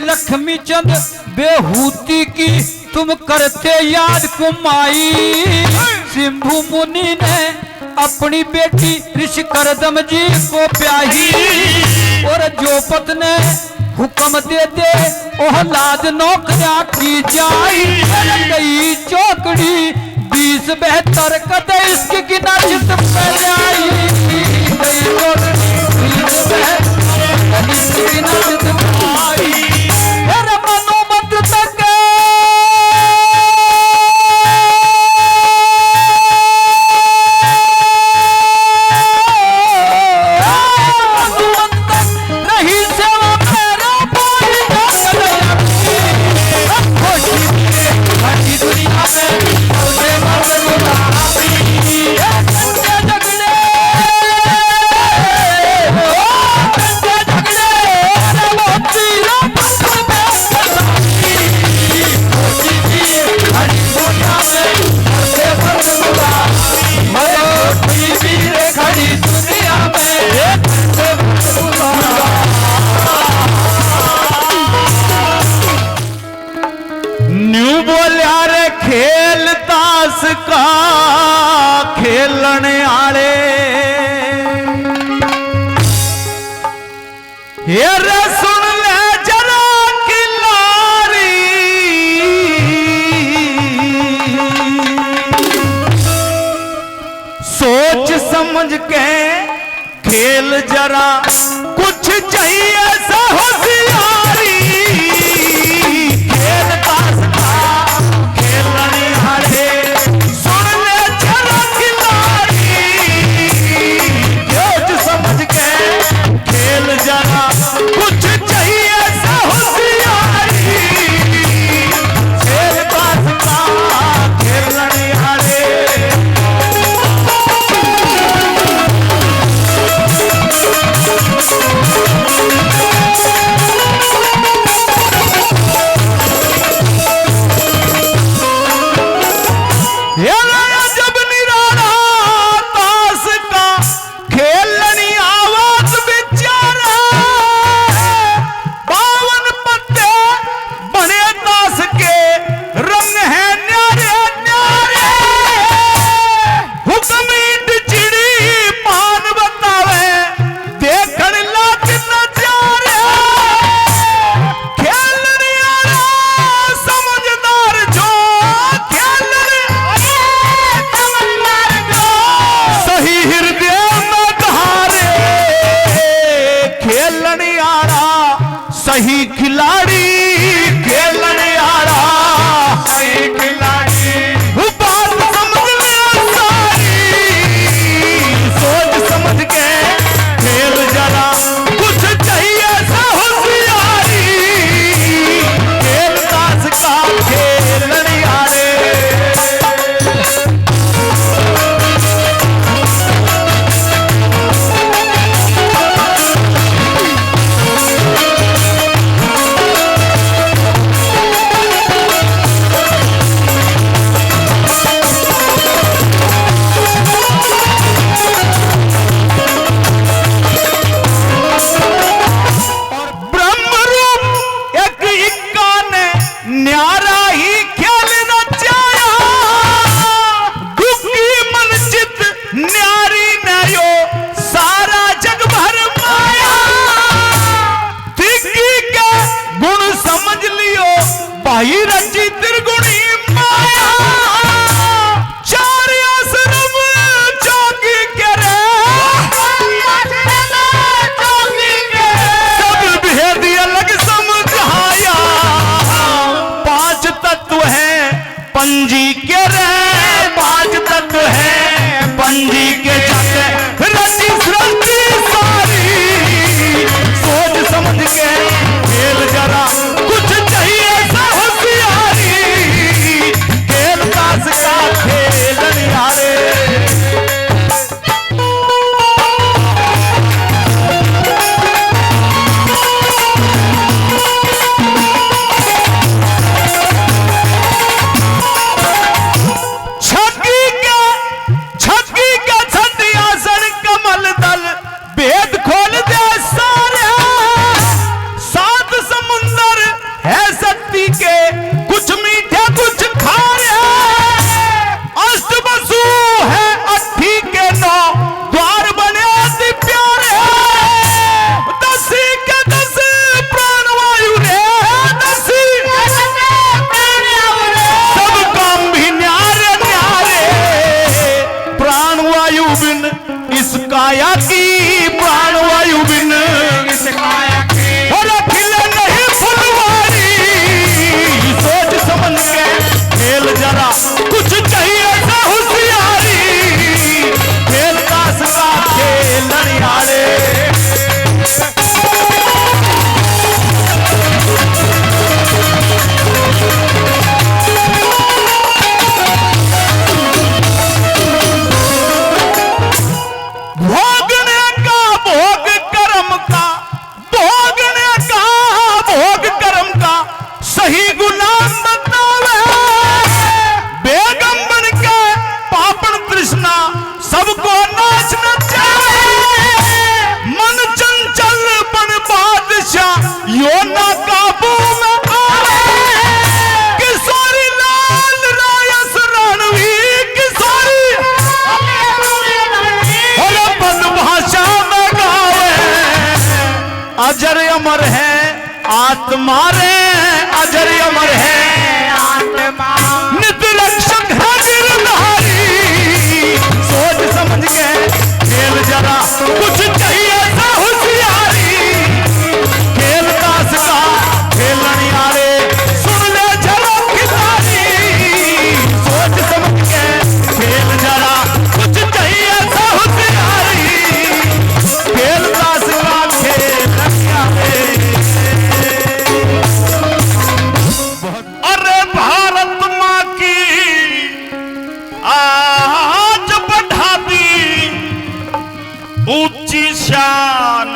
लक्ष्मी चंद बेहूती की तुम करते याद कुमाई, सिंभु मुनि ने अपनी बेटी ऋषिकरदम जी को ब्याही, और जोपत ने हुक्म दे दे ओहलाद नौकरियां की जाई, गई चौकड़ी 20 72 कदे इसकी गिना चित पहले आई, गई चौकड़ी 20 72 इसकी गिना चित आई, मनोमंत्र तक रही सेवा मेरा दुनिया का खेलने आले रे सुन ले जरा किलारी, सोच समझ के खेल जरा, कुछ चाहिए सा होशियारी, खेल ताश का खेलने आले जरा, कुछ चाहिए सा होशियारी, खेल ताश का खेलने आले। सही खिलाड़ी खेलन यारा, सही खिलाड़ी बात समझ ले सारी, सोच समझ के खेल जरा, कुछ चाहिए सा होशियारी, खेल ताश का खेलन यारे। न्यारा ही खेल रचाया, दुखी मन चित न्यारी नयो, सारा जग भर माया, तिकी के गुण समझ लियो, भाई रची त्रिगुणी माया, चार आश्रम जोगी के रे, सब भेद अलग समझाया, पांच तत्व है पंजी के रे, पांच तत्व है पंजी के जाते रची सृष्टि सारी, सोच समझ के खेल जरा, कुछ चाहिए सा होशियारी, खेल ताश का खेलन यारे। भेद खोल दे सारे, सात समुंदर है शक्ति के, कुछ मीठे कुछ खारे, अष्ट वसु है अट्ठी के 9 द्वार बने अति प्यारे, 10 के 10 प्राण वायु रे, 10 सब काम भी न्यारे न्यारे, प्राण वायु बिन इस काया की, प्राण वायु बिन इस काया की, और खिले नहीं फुलवारी, सोच समझ के खेल जरा, कुछ चाहिए सा होशियारी, खेल ताश का खेलन यारे। भोगने का भोग कर्म का, भोगने का भोग कर्म का, सही गुलाम बतावे, बेगम बन के पापन तृष्णा, सबको नाचना चाहे, मन चंचल बन बादशाह, यो ना काबू में आवे, किशोरी लाल रायस रणवीर, किशोरी भाषा में गावे, अजर अमर है आत्मा रे, अजर अमर है आत्मा, नित रक्षक है गिरधारी, सोच समझ के खेल जरा, कुछ चाहिए सा होशियारी, खेल ताश का खेलन यारे, सुन ले जरा खिलाड़ी, सोच समझ के खेल जरा, कुछ चाहिए सा होशियारी, खेल ताश का खेलन यारे। अरे भारत माँ की आज बढ़ा दी ऊंची शान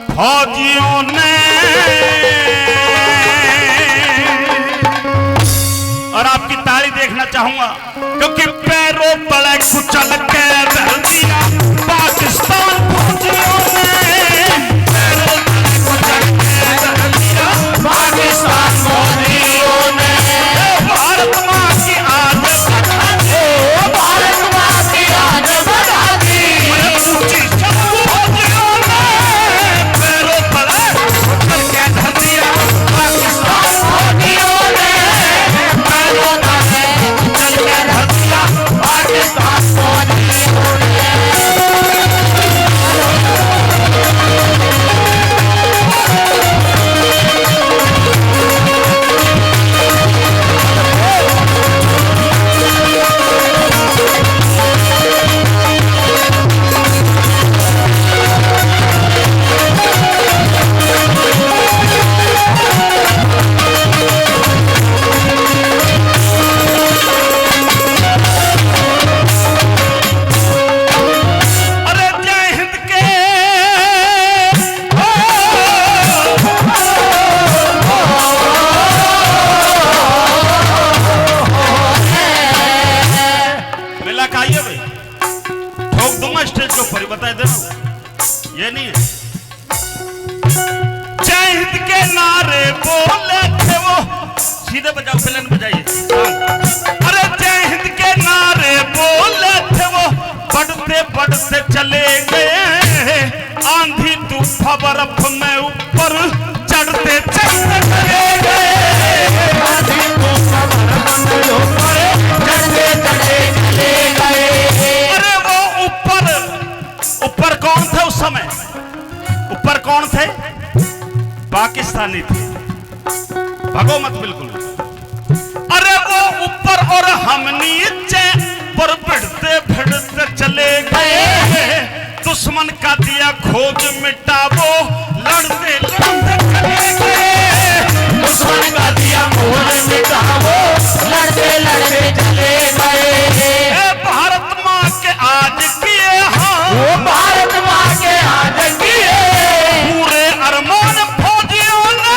फौजियों ने, और आपकी ताली देखना चाहूंगा, क्योंकि पैरों तले कुचल के रह दिया पाकिस्तान फौजियों ने, पैरों तले कुचल के रह दिया पाकिस्तान फौजियों ने, भारत माँ की आज बढ़ा दी, भारत माँ की आज बढ़ा दी ऊंची शान फौजियों ने, पैरों तले कुचल के रह दिया पाकिस्तान फौजियों ने, पैरों तले कुचल के रह दिया पाकिस्तान फौजियों ने। नारे बोले थे वो, सीधे बजाओ, फिलन बजाइए। अरे जय हिंद के नारे बोले थे वो, बढ़ते बढ़ते चले गए, आंधी तूफान बर्फ में ऊपर चढ़ते चढ़ते चले गए, आंधी तूफान बर्फ में ऊपर चढ़ते चढ़ते चले गए। अरे वो ऊपर कौन थे उस समय? ऊपर कौन थे? पाकिस्तानी थे, भगो मत बिल्कुल। अरे वो ऊपर और हम नीचे, पर भिड़ते भिड़ते चले गए, दुश्मन का दिया खोज मिटावो, लड़ते लड़ते चले गए, दुश्मन का दिया खोज मिटावो, लड़ते लड़ते चले गए। भारत माँ के आज किए, हाँ वो भारत माँ के आज किए, पूरे अरमान फौजियों ने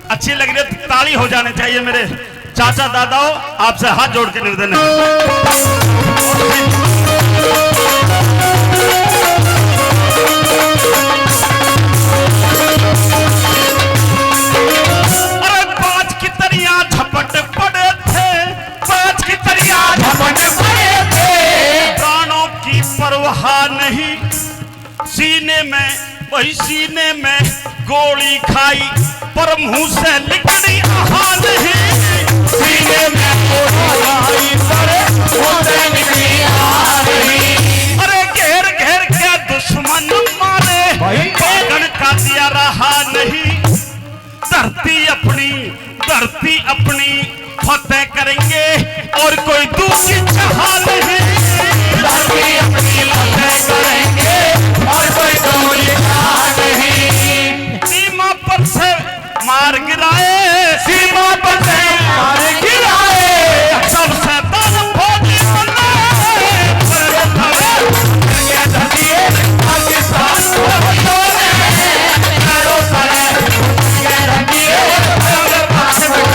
अच्छी लग रही है, ताली हो जाने चाहिए मेरे चाचा दादाओं, आपसे हाथ जोड़ के निवेदन है। अरे पांच की तरियां झपट पड़े थे, पांच की तरियां झपट पड़े थे, प्राणों की परवाह नहीं, सीने में वही सीने में गोली खाई, पर मुंह से निकली आहा नहीं, सीने में गोली खाई, पर मुंह से निकली आहा नहीं। अरे घेर घेर के दुश्मन मारे, पागल का दिया रहा नहीं, धरती अपनी फतेह करेंगे, और कोई दूसरी चाह नहीं, धरती अपनी फतेह करेंगे, और कोई दूसरी चाह नहीं। सीमा पर से मार गिराए, सीमा पर से मार गिराए, सबसे बड़ा फौजी बने, पाकिस्तान को बचाने, पैरों तले रखिए, पास में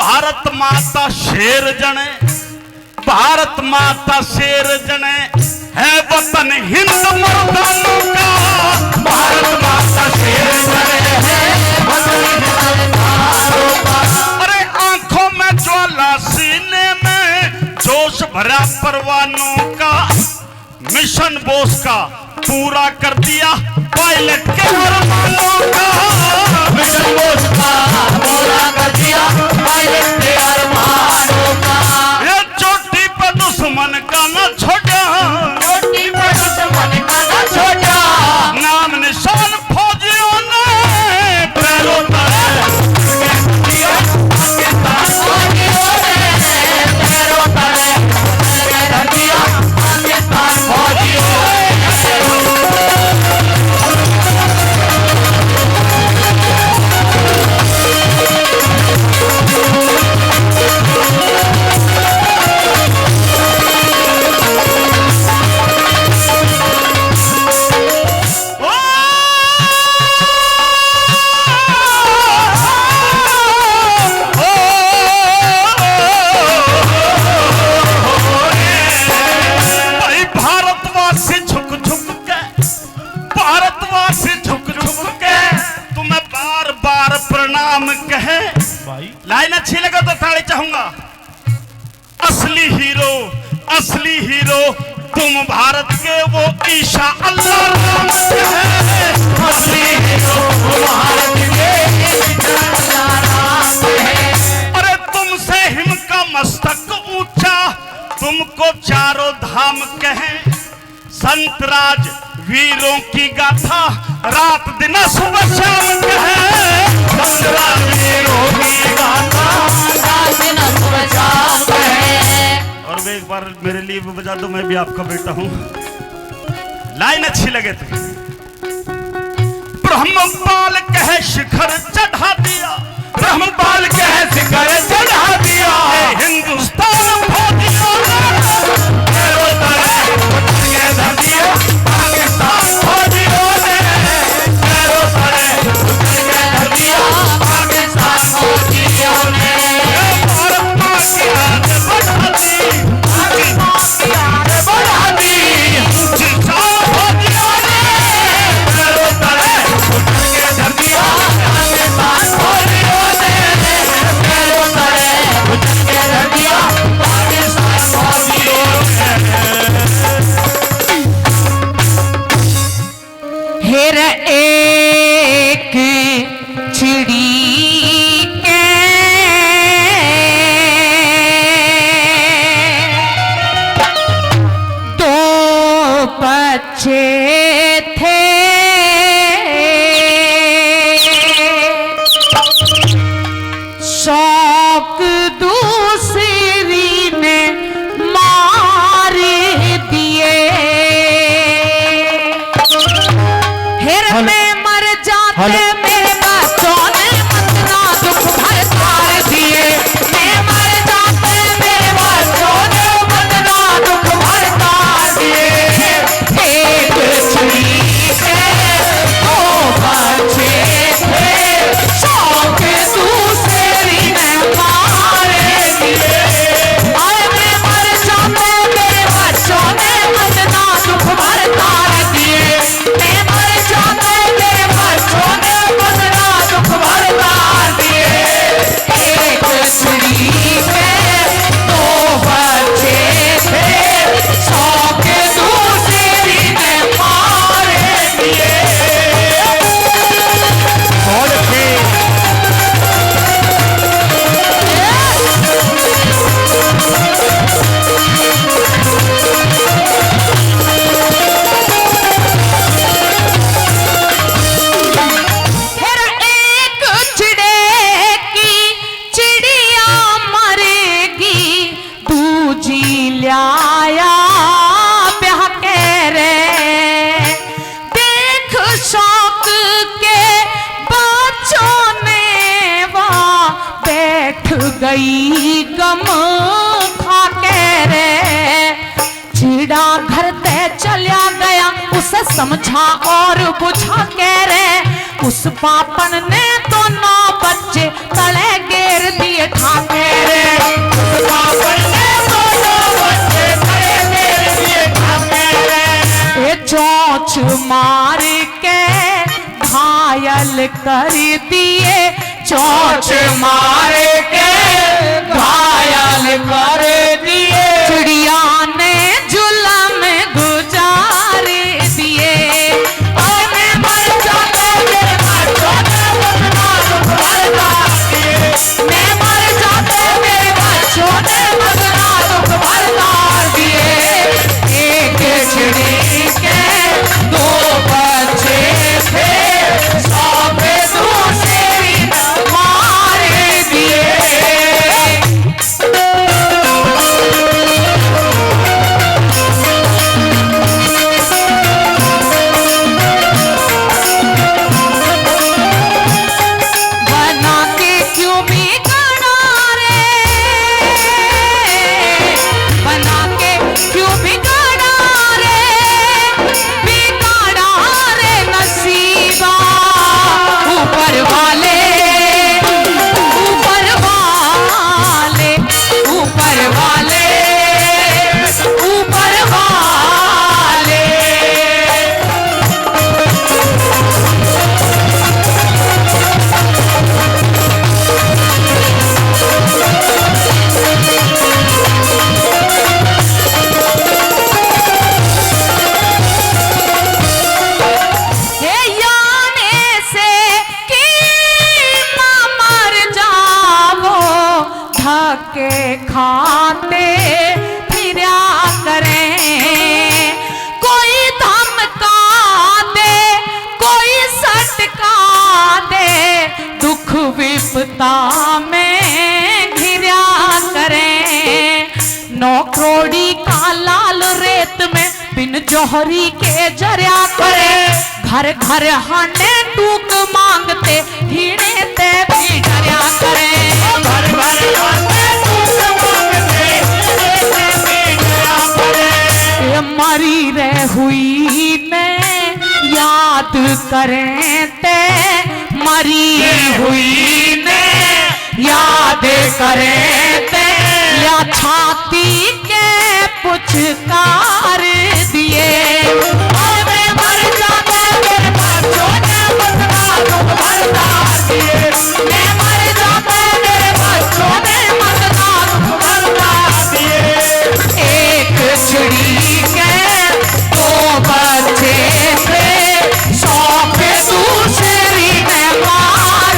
भारत माता शेर जने, भारत माता शेर जने, है वतन हिंद मर्दानों का, भारत माता शेर जने, है वतन हिंद मर्दानों का। अरे आंखों में ज्वाला, सीने में जोश भरा परवानों का, मिशन बोस का पूरा कर दिया पायलट के अरमानों का, मिशन बोस का पूरा कर दिया पायलट के अरमानों का। ये चोटी पे दुश्मन का न छोड़ा, चोटी पे दुश्मन का न छोड़ा, नाम निशान फौजियों ने पैरों तले दिया, पाकिस्तान फौजियों ने पैरों तले दिया, पाकिस्तान फौजियों ने भाई। लाइन अच्छी लगे तो ताली चाहूंगा। असली हीरो तुम भारत के वो ईशा अल्लाह नाम के हैं। असली हीरो तुम भारत के ईशा अल्लाह नाम के हैं। अरे तुमसे हिम का मस्तक ऊंचा, तुमको चारों धाम कहें। संतराज वीरों की गाथा, रात दिन सुबह शाम कहें। संतराज वीरों की गाथा, रात दिन सुबह शाम कहें। और वे एक बार मेरे लिए भी बजा दो, मैं भी आपका बेटा हूं। लाइन अच्छी लगे तो। ब्रह्मपाल कहे शिखर चढ़ा दिया, ब्रह्मपाल कहे शिखर चढ़ा दिया। हिंदुस्तान पाकिस्तान फौजियों ने पैरों तले दिया, पाकिस्तान फौजियों ने भारत मां की आगे बढ़ा दी, भारत मां की आगे बढ़ा दी। फौजियों ने पैरों तले धर दिया, पाकिस्तान फौजियों ने पैरों तले धर दिया, पाकिस्तान फौजियों ने। हेर एक चिड़ी के दो बच्चे थे, शौक दूसरी ने मार दिए। हेर में मर जाते मेरे बच्चों ने मतना दुख भर तार दिए। मैं मर जाते मेरे बच्चों ने मतना दुख भर तार दिए। एक चिड़ी के दो बच्चे थे, शौक दूसरी ने मार दिए। अरे मैं मर जाते मेरे बच्चों ने मतना दुख भर तार दिए। मैं मर जाते मेरे बच्चों ने मतना दुख भर तार दिए। एक चिड़ी के दो बच्चे थे, शौक दूसरी ने मार दिए। फिर एक चिड़े की चिड़िया मरेगी, दूजी ल्याया ब्याह के रे। देख शौक के बच्चों ने वहाँ बैठ गई गम खा के रे। चिड़ा घर ते चलिया गया, उसे समझा और बुझा के रे। उस पापन ने तो 9 बच्चे तले गेर दिए ठाके रे। उस पापन ने तो 9 बच्चे तले गेर दिए ठाके रे। ये चोंच मार के घायल कर दिए, चोंच मार के घायल कर दिए। चिड़िया ने जुलम गुजार दिए। और मैं मर जाते मेरे बच्चों ने मतना दुख भर तार दिए। मैं मर जाते मेरे बच्चों ने मतना दुख भर तार दिए। एक चिड़ी के दो बच्चे थे, शौक दूसरी ने मार दिए। रेता में घिरा करें, 9 करोड़ी का लाल रेत में बिन जोहरी के जरिया करे। घर घर हाने टूक मांगते हीने ते भी डरिया करे। घर घर हाने टूक मांगते हीने ते भी डरिया करे। ये मरी रे हुई ने याद करें ते, मरी हुई ने याद करें ते, या छाती के पुचकार दिए। मैं मर जाते मेरे बच्चों ने बदला दुख भरता दिए। मैं मर जाते मेरे बच्चों ने बदला दुख भरता दिए। एक चिड़ी के 2 बच्चे थे, 100 पे दूसरी ने मार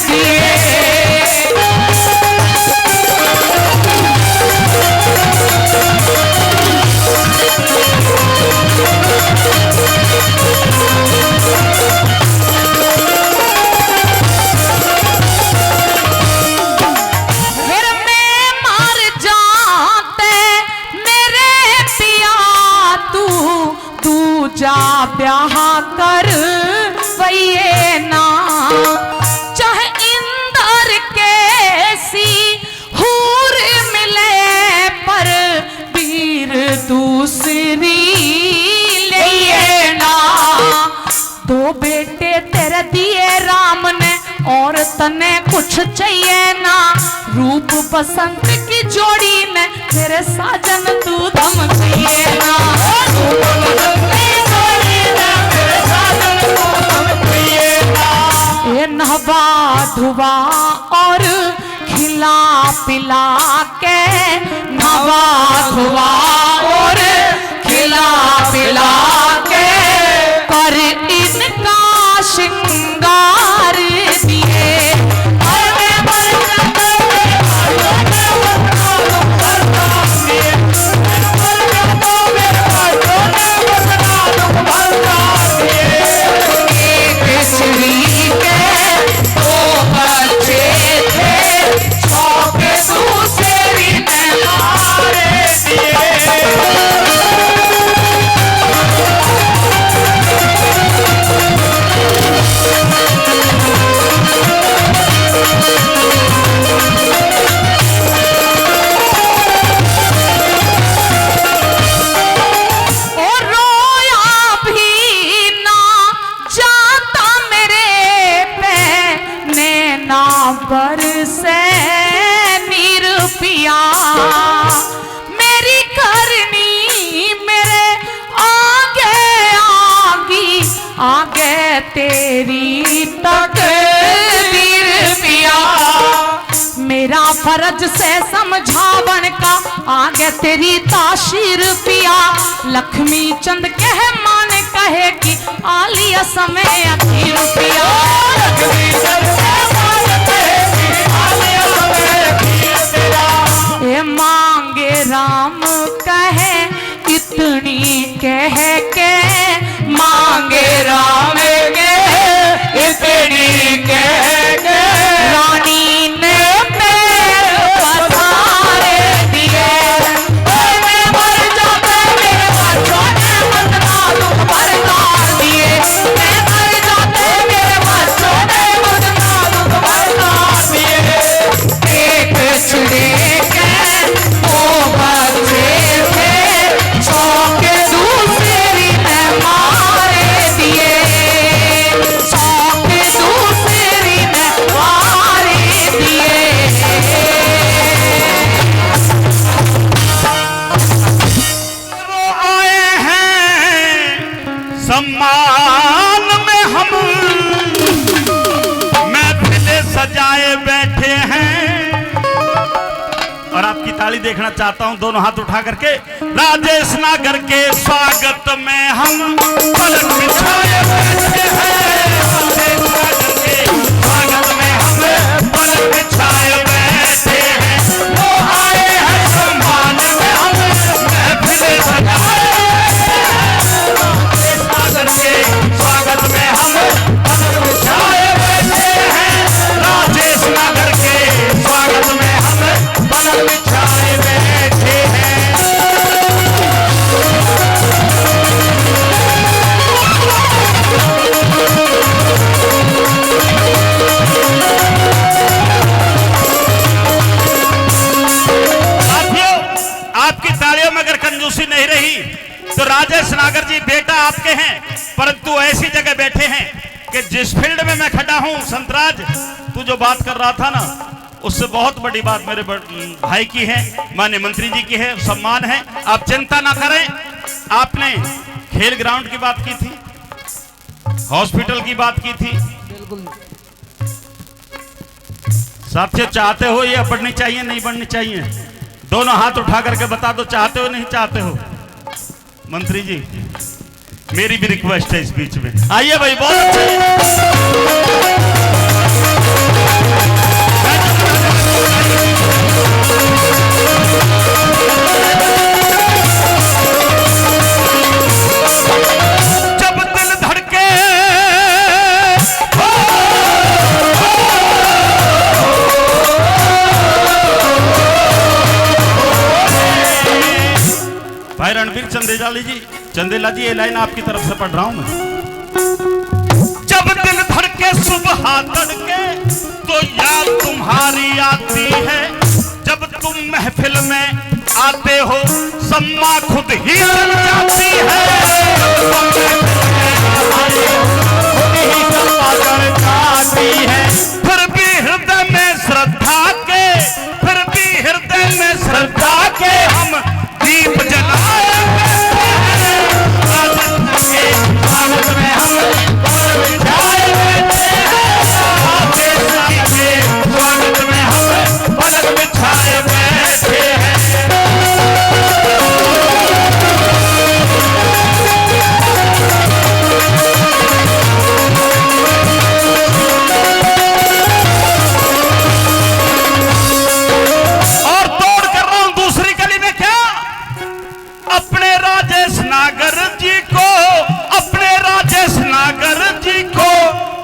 दिए। फिर मैं मर जाते मेरे पिया, तू जा ब्याह कर वही ना। चाहे इंदर कैसी हूर मिले, पर वीर दूसरी ले ना। 2 बेटे तेरे दिए राम ने, और तने कुछ चाहिए ना। रूप बसंत की जोड़ी में तेरे साजन तू दम चाहिए ना। रूप बसंत की जोड़ी में तेरे साजन तू दम चाहिए ना। ये नहवा धुआ और खिला पिला के, नहवा धुआ और खिला पिला के, पर इनका श्रृंगार दिए। बरसे नीर पिया, मेरी करनी मेरे आगे आगी, आगे तेरी तकदीर पिया। मेरा फर्ज से समझावन का, आगे तेरी ताशीर पिया। लक्ष्मी चंद कह मान कहे कि आलिया समय अखीर पिया। लक्ष्मी चंद ये मांगे राम कहे इतनी कह के, मांगे राम के इतनी कह के, रानी ने पैर पसारे दिए। मैं मर जाते मेरे बच्चों ने बदला दुख भरता दिए। मैं मर जाते मेरे बच्चों ने बदला दुख भरता दिए। एक चिड़े के 2 बच्चे थे, 100 के दूसरी ने मारे दिए। 100 के दूसरी ने मारे दिए। वो आए हैं सम्मान में, हम महफिलें सजाए बैठे हैं। और आपकी ताली देखना चाहता हूं, दोनों हाथ उठा करके। राजेश नागर के स्वागत में हम पलक बिछाए बैठे हैं। राजेश नागर के स्वागत में हम पलक बिछाए बैठे हैं। वो आए हैं सम्मान में, हम महफिलें सजाए। राजेश नागर के स्वागत में हम पलक बिछाए बैठे हैं। राजेश नागर राजेश नागर जी बेटा आपके हैं, परंतु ऐसी जगह बैठे हैं कि जिस फील्ड में मैं खड़ा हूं, संतराज तू जो बात कर रहा था ना, उससे बहुत बड़ी बात मेरे भाई की है, माननीय मंत्री जी की है, सम्मान है। आप चिंता ना करें। आपने खेल ग्राउंड की बात की थी, हॉस्पिटल की बात की थी। बिल्कुल साथियों, चाहते हो ये बढ़नी चाहिए नहीं बढ़नी चाहिए? दोनों हाथ उठा करके बता दो, चाहते हो नहीं चाहते हो? मंत्री जी मेरी भी रिक्वेस्ट है इस बीच में आइए भाई, बहुत अच्छे। जब दिल धड़के भाई रणवीर चंदेला जी ये लाइन आपकी तरफ से पढ़ रहा हूं मैं। जब दिल धड़के सुबह तड़के तो याद तुम्हारी आती है, जब तुम महफिल में आते हो सम्मा खुद ही चल जाती है, फिर भी हृदय में श्रद्धा के, फिर भी हृदय में श्रद्धा के हम दीप जलाए स्वागत में हम स्वागत में हम पलक बिछाए बैठे हैं। और तोड़ कर रहा हूं दूसरी गली में, क्या अपने राजेश नागर जी को, अपने राजेश नागर जी को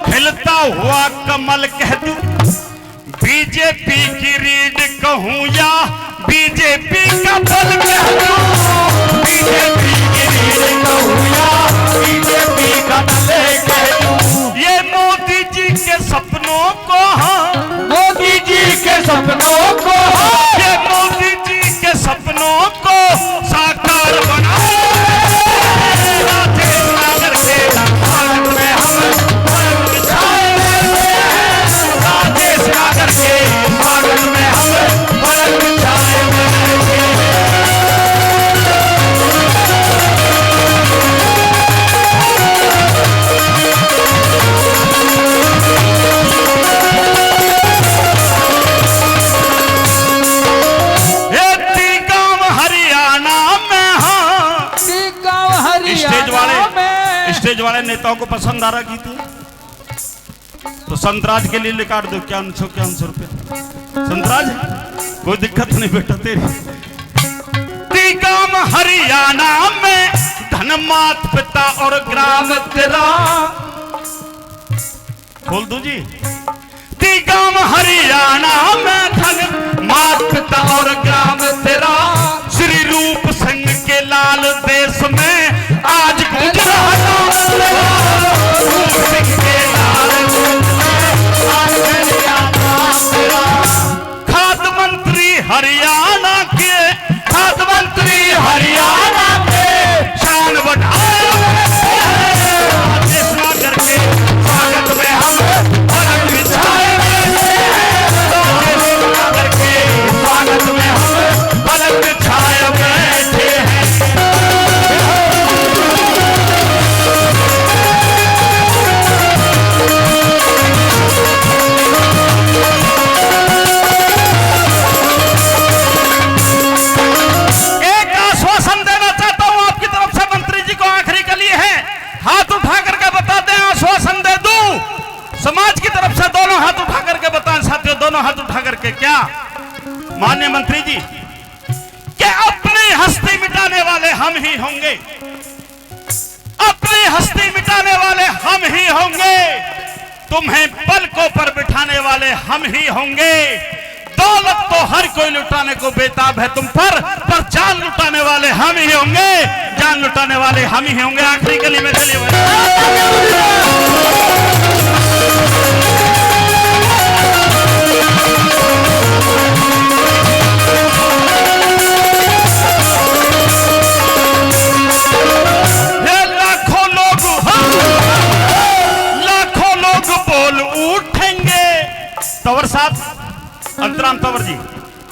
खिलता हुआ कमल कह दूं, बीजेपी की रीड कहूं या बीजेपी का बल कह दूं, बीजेपी की रीड कहूं या बीजेपी का बल कह दूं, ये मोदी जी के सपनों को, मोदी जी के सपनों को, ये मोदी जी के सपनों को साकार बनाए राजेश नागर के स्वागत में हम पलक बिछाए बैठे हैं, राजेश नागर के स्वागत में हम पलक बिछाए बैठे हैं। स्टेज वाले नेताओं को पसंद आ रहा गीत है तो संतराज के लिए निकाल दो 51 रुपया। संतराज कोई दिक्कत नहीं बेटा तेरी। गांव हरियाणा में धनमात पिता और ग्राम तेरा, खोल दू जी। गांव हरियाणा में धनमात पिता और ग्राम तेरा, श्री रूप सिंह के लाल देश में आज गूंज रहा रूप सिंह के लाल देश में आज खाद्य मंत्री हरियाणा के, खाद्य मंत्री हरियाणा के शान बढ़ाए राजेश नागर के स्वागत में हम पलक बिछाए बैठे हैं, राजेश नागर के स्वागत में हम पलक बिछाए बैठे हैं। हाथ उठा करके बता दें, आश्वासन दे दूं समाज की तरफ से। दोनों हाथ उठा करके बताएं साथियों, दोनों हाथ उठा करके। क्या माननीय मंत्री जी, क्या अपनी हस्ती मिटाने वाले हम ही होंगे? अपनी हस्ती मिटाने वाले हम ही होंगे, तुम्हें पलकों पर बिठाने वाले हम ही होंगे। दौलत तो हर कोई लुटाने को बेताब है तुम पर जान लुटाने वाले हम ही होंगे, जान लुटाने वाले हम ही होंगे। आखिरी गली में चलिए राम तंवर जी,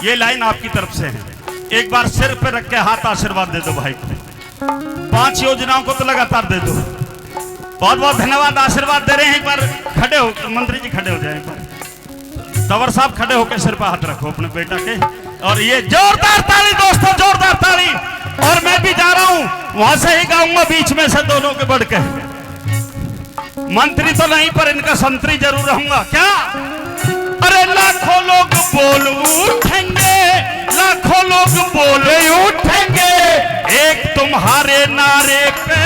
ये लाइन आपकी तरफ से है। एक बार सिर पे रख के हाथ आशीर्वाद दे दो भाई को। 5 योजनाओं को तो लगातार दे दो। बहुत बहुत धन्यवाद, आशीर्वाद दे रहे हैं। एक बार खड़े हो, मंत्री जी खड़े हो जाए। एक बार तंवर साहब खड़े होकर सिर पर हाथ रखो अपने बेटा के, और ये जोरदार ताली दोस्तों, जोरदार ताली। और मैं भी जा रहा हूं, वहां से ही गाऊंगा बीच में से दोनों के बढ़ के। मंत्री तो नहीं पर इनका संतरी जरूर रहूंगा। क्या? अरे लाखों लोग बोल उठेंगे, लाखों लोग बोल उठेंगे, एक तुम्हारे नारे पे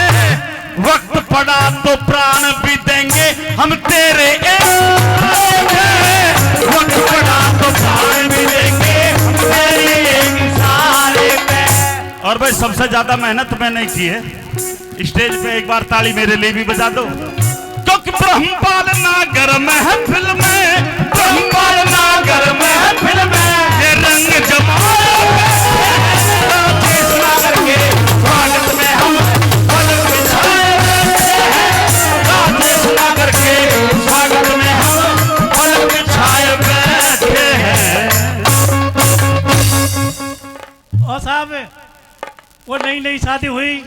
वक्त पड़ा तो प्राण भी देंगे हम तेरे। वक्त पड़ा तो प्राण भी देंगे हम तेरे इशारे पे। और भाई सबसे ज्यादा मेहनत मैंने की है स्टेज पे। एक बार ताली मेरे लिए भी बजा दो, क्योंकि ब्रह्मपाल नागर महफिल में, ब्रह्मपाल नागर महफिल में ये रंग जमाए के स्वागत में हम पलक बिछाए हैं। राजेश नागर के स्वागत में हम पलक बिछाए बैठे हैं। और साहब वो नई नई शादी हुई,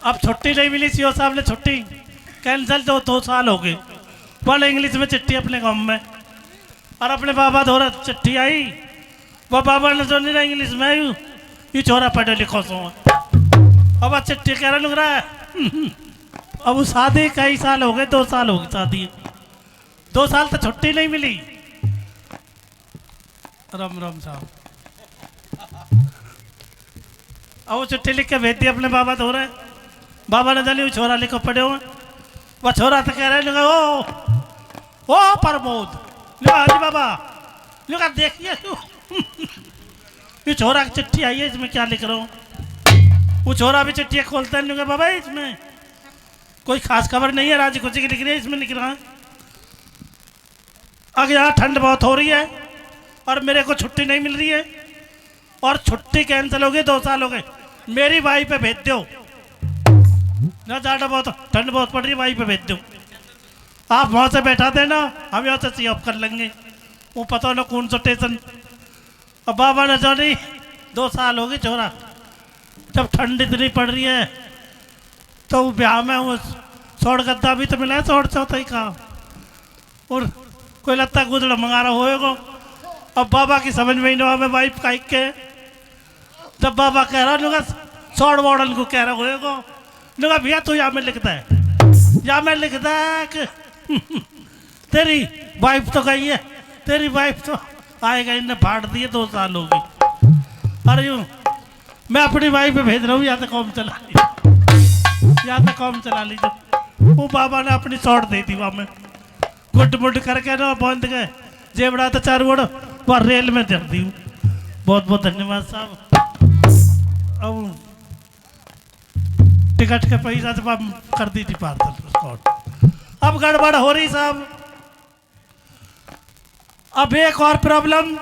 अब छुट्टी नहीं मिली। सीओ साहब ने छुट्टी कैंसिल, तो 2 साल हो गए। बोले इंग्लिश में चिट्ठी अपने गाँव में, और अपने बाबा धोरा चिट्ठी आई। वो बाबा ने जो नहीं इंग्लिश में आई, ये छोरा पढ़े लिखो सो। अब चिट्ठी कह रहा है। अब वो शादी कई साल हो गए, 2 साल हो गए शादी, 2 साल तो छुट्टी नहीं मिली। राम राम साहब, अब वो चिट्ठी लिख के भेज दी अपने बाबा धोरे। बाबा ने जानी वो छोरा लिखो पढ़े हुए। वह छोरा तो कह रहे ओ प्रमोद, जी बाबा लुका देखिए ये छोरा की चिट्ठी आई है, इसमें क्या लिख रहा हूँ। वो छोरा भी चिट्ठी खोलता है, लुका बाबा इसमें कोई खास खबर नहीं है, राजी खुशी की लिख रही है, इसमें लिख रहा है अगर यहाँ ठंड बहुत हो रही है और मेरे को छुट्टी नहीं मिल रही है, और छुट्टी कैंसिल हो गई, 2 साल हो गए। मेरी भाई पे भेज दो ना, ज़्यादा बहुत ठंड बहुत पड़ रही है, भाई पे भेज दो। आप वहाँ से बैठा देना, हम यहाँ से सी ऑफ कर लेंगे। वो पता ना कौन सा स्टेशन। अब बाबा ने जानी 2 साल हो गए छोरा। जब ठंड इतनी पड़ रही है तो ब्याह में वो सोड़ गद्दा भी तो मिला है, सोड़ चौथाई का, और कोई लत्ता गुदड़ा मंगा रहा होएगा। अब बाबा की समझ में ही नहीं मैं वाइफ का के। जब बाबा कह रहा लूँगा सोड़ मॉडल को कह रहा होएगा, लूँगा भैया तू यहाँ में लिखता है, यहाँ में लिखता है कि तेरी वाइफ तो गई है, तेरी वाइफ तो आएगा, इन्हें फाड़ दिए, 2 साल हो गए। अरे यूँ मैं अपनी वाइफ पे भेज रहा हूँ, या तो काम चला लीजिए, या तो काम चला लीजिए। वो बाबा ने अपनी शॉर्ट दे दी, वहाँ में गुट मुट करके ना बंद गए, जेबड़ा तो 4 वोड़ वह रेल में जड़ दी। बहुत बहुत धन्यवाद साहब। अब टिकट के पैसा जब कर दी थी पार्सल, अब गड़बड़ हो रही साहब। अब एक और प्रॉब्लम,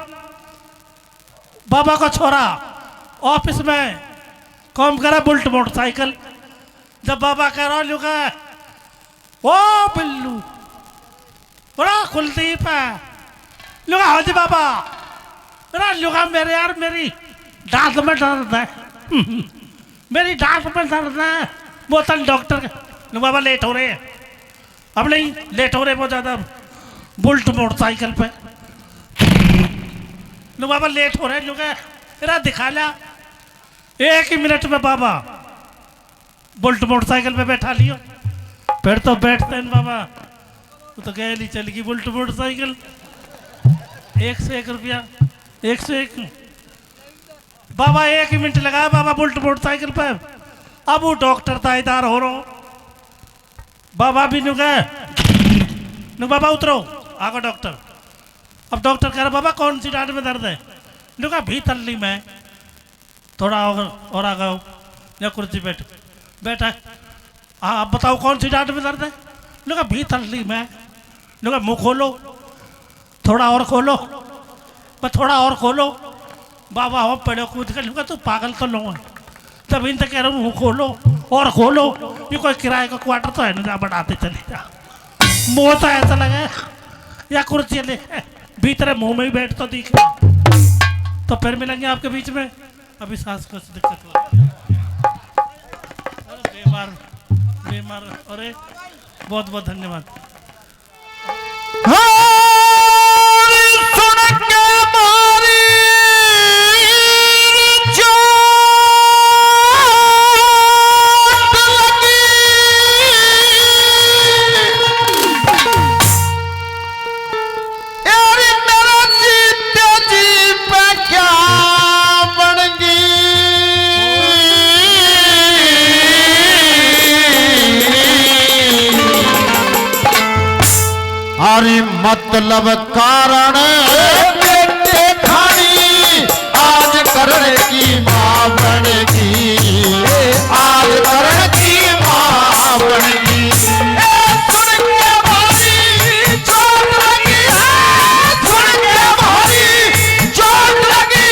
बाबा का छोरा ऑफिस में काम करा बुलेट मोटरसाइकिल। जब बाबा कह रहा लुका ओ बिल्लू बड़ा कुलदीप है, लुका हाँ जी बाबा, अरे लुका मेरे यार मेरी दांत में दर्द है मेरी दांत में दर्द है, बोतल डॉक्टर के। बाबा लेट हो रहे हैं, अब नहीं लेट हो रहे बहुत ज़्यादा, बुलेट मोटरसाइकिल पे बाबा लेट हो रहे हैं। लुका तेरा दिखा लिया 1 ही मिनट में बाबा बुलेट मोटरसाइकिल पे बैठा लियो। फिर तो बैठते हैं बाबा, वो तो गए नहीं चलेगी बुलेट मोटरसाइकिल। 101 रुपया, 101 बाबा 1 ही मिनट लगाया बाबा बुलेट मोटरसाइकिल पे। अब वो डॉक्टर ताईदार हो रहा, बाबा भी नु गए, नु बाबा उतरो, आगे डॉक्टर। अब डॉक्टर कह रहा बाबा कौन सी डांड में दर्द है, नु कहा भीतरली में, थोड़ा और आ गए या कुर्सी बैठा। हाँ अब बताओ कौन सी डांड में दर्द है, नु कहा भीतरली में। नु कहा मुँह खोलो, थोड़ा और खोलो, बस थोड़ा और खोलो। बाबा हम पड़े कूद कर, लूँगा तो पागल तो लो, तब इन तक कह रहा हूँ मुँह खोलो और खोलो। ये कोई किराए का क्वार्टर तो है ना, जा बढ़ाते चले जा। मुँह तो ऐसा लगे या कुर्सी ले भीतर मुंह में ही बैठ तो दिख रहा। तो फिर मिलेंगे आपके बीच में। अभी सांस को दिक्कत हो बेमार बेमार। अरे बहुत बहुत धन्यवाद। सुन के मारी मतलब कारण बेटे खानी आज करण की मां बनेगी, आज करण की मां बनेगी। सुन के भारी चोट लगी है, सुन के भारी चोट लगी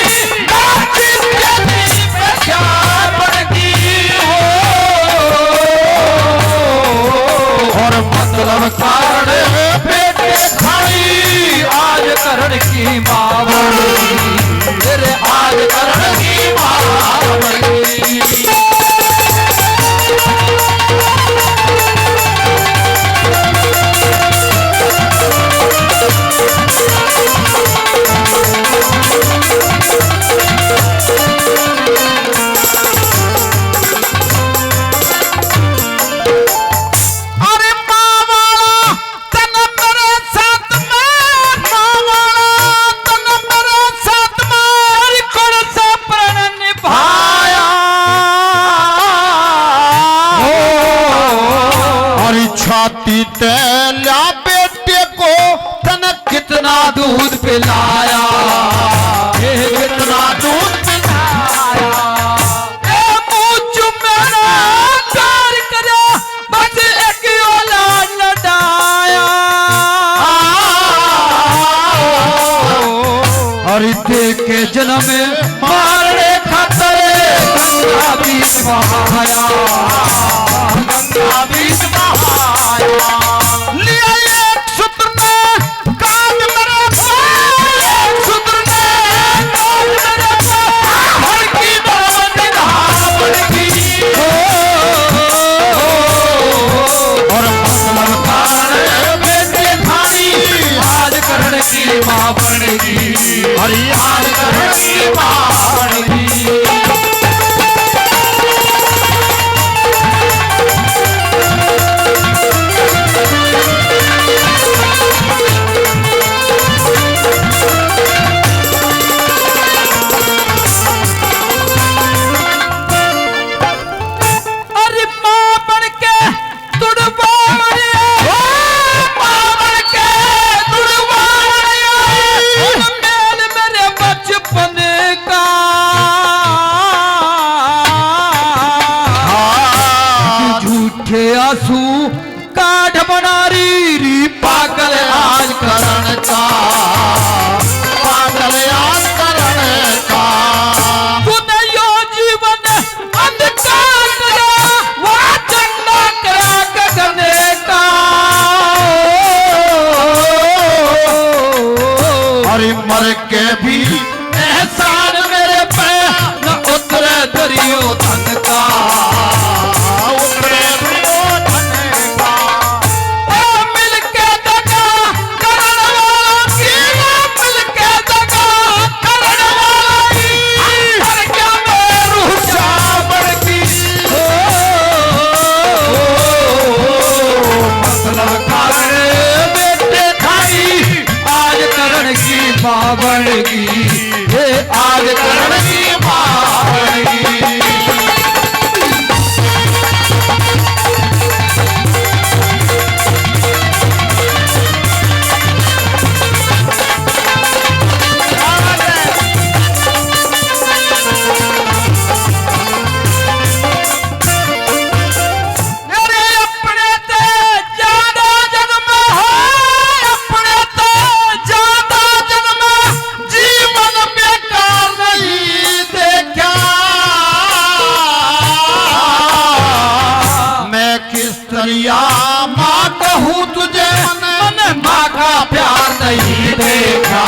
पे क्या बनेगी और मतलब कारण आज करण की मां बनेगी, तेरे आज करण की मां बनेगी। छाती तेला बेटे को तन कितना दूध पिलाया, कितना दूध पिलाया। मुझ मेरा प्यार करा बस एक औलाद लड़ाया। हरि के जन्म मारने खतरे गंगा बीच बहाया, गंगा बीच बहाया। लिया एक सूत्र ने काट मेरे एक सूत्र ने काट मेरे हर की बंदी बनेगी और मतलब कारण बेटे खानी आज करण की मां बनेगी, हरि आज करण की मां बनेगी। आंसू काढ़ बनारी री पागल आज करण का, पागल आज करण का। तूने यो जीवन अंधकार करा वह चंदा करा गगने का। अरे मर के भी एहसान मेरे पे न उतरे दरियो धन का, मां बनेगी, ये आज करण की मां बनेगी। माँ कहूँ तुझे मन माँ का प्यार नहीं देखा।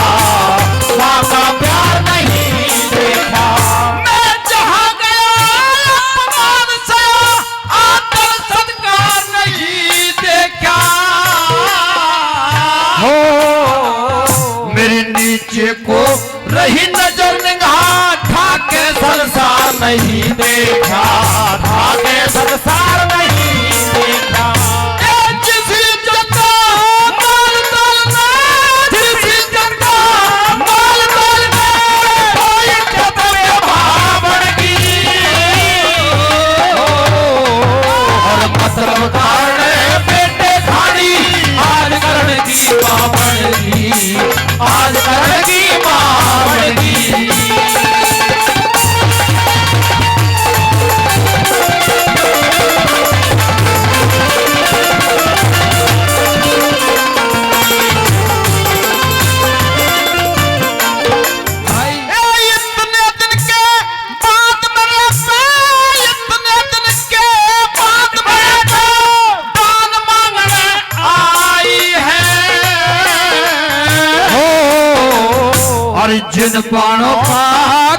जिन बाणों का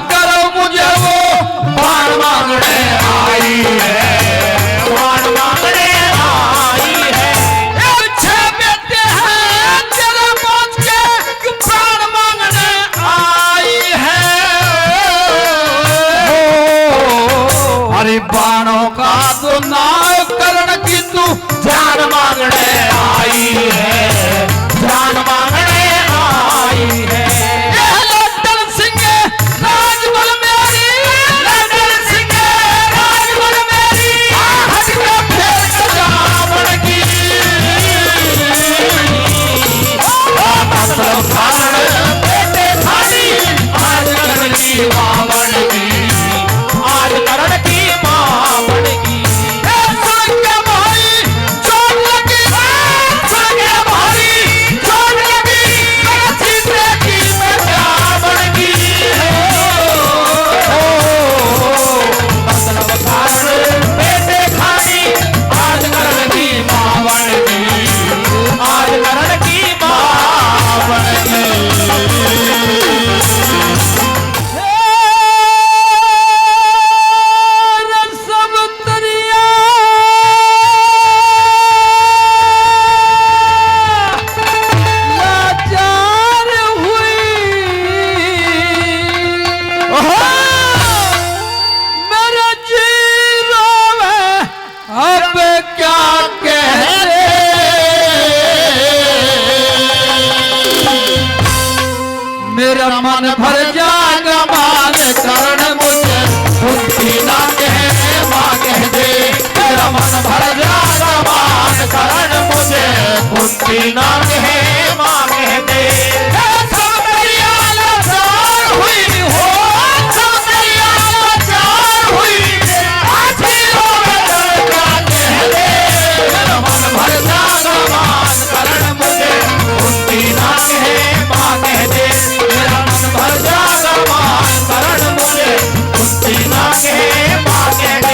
करो मुझे वो बाण मांगने आई है, बाण मांगने आई है। अच्छे बेटे हैं तेरे पहुंच के बाण मांगने आई है। अरे बाणों का तो नाय करण की तू जान मांगने आई है, जान मांगने आई है। लड्डन सिंह राजबल मेरी, लड्डन सिंह राजबल मेरी, हट के फिर सजावड़ की। मतलब कारण बेटे खाली आज करण की मावड़ की, आज करण की मावड़ की। सुन के भाई चोट लगी, सुन के भाई चोट लगी, काची बेटी में जावड़ की। मतलब कारण बेटे खाली आज करण की मावड़ की, आज करण की मावड़ की। मेरा मन भर जाएगा मान करण मुझे कुंती ना कहे माँ कह दे। मेरा मन भर जाएगा मान करण मुझे कुंती ना कहे माँ कह दे। सब मेरी आलाचार हुई हो, सब मेरी आलाचार हुई, आखिर रोवे दर्दा कह दे। मेरा मन भर जाएगा मान करण मुझे कुंती ना कहे माँ कह दे। मेरा मन भर जाएगा मान करण मुझे कुंती ना कहे माँ कह दे।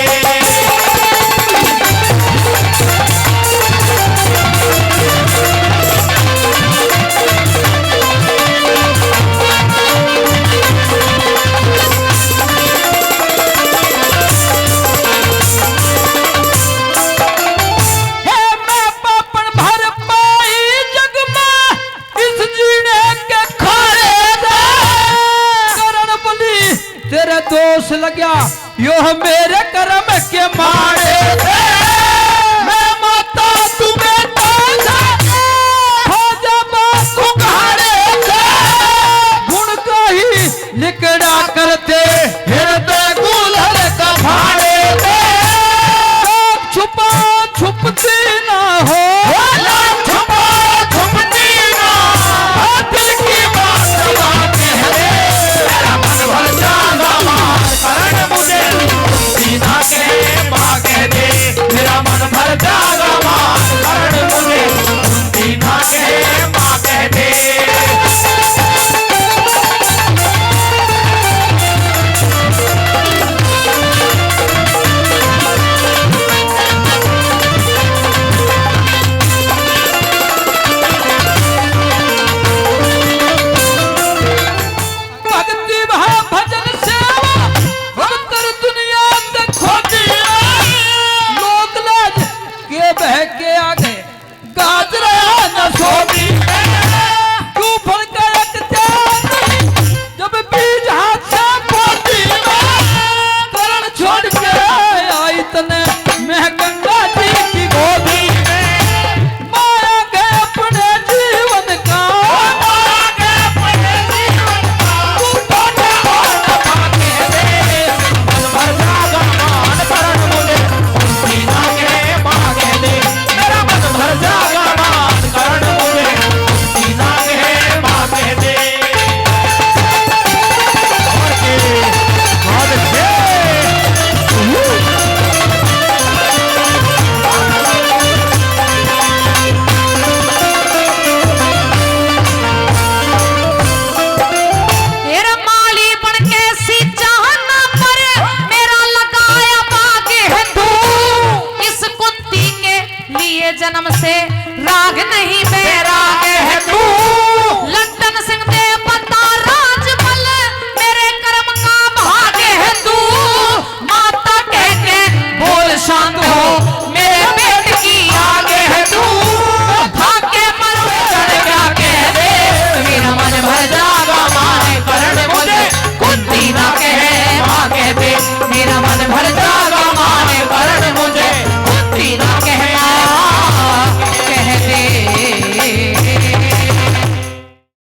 तेरे दोष लग्या यो मेरे कर्म के मारे थे। मैं माता तुम्हें ताजा हो जब कुम्हारे थे। गुण का ही लिकड़ा करते हृदय गुलर का भाड़े थे। छुपा छुपती ना हो, छुपा छुपती ना हो, दिल की बात कह दे। मेरा मन भर जाएगा मान करण मुझे कुंती ना कहे माँ कह दे। मेरा मन भर जाएगा मान करण मुझे कुंती ना कहे माँ कह दे। भक्ति भाव भजन सेवा भक्तर दुनिया से खोती। लोक लाज के बह के आगे गाज रहा न सोती। क्यों फल का एक त्याग जब बीज हाथ से पोती। करण छोड़ के आई तने मैं गंगा जी की गोदी। माया के अपने जीवन का, माया के अपने जीवन का, तू टोटे और न भागे दे। मन भर जाएगा मान करण मुझे कुंती ना कहे माँ कह दे। मेरा मन भर जाएगा मान करण मुझे कुंती ना कहे माँ कह दे। और के बहुत अच्छे। तेरा माली बन के सींचा न पर मेरा लगाया बागे है तू। इस कुंती के लिए जन्म से राग नहीं बैराग है तू। लड्डन सिंह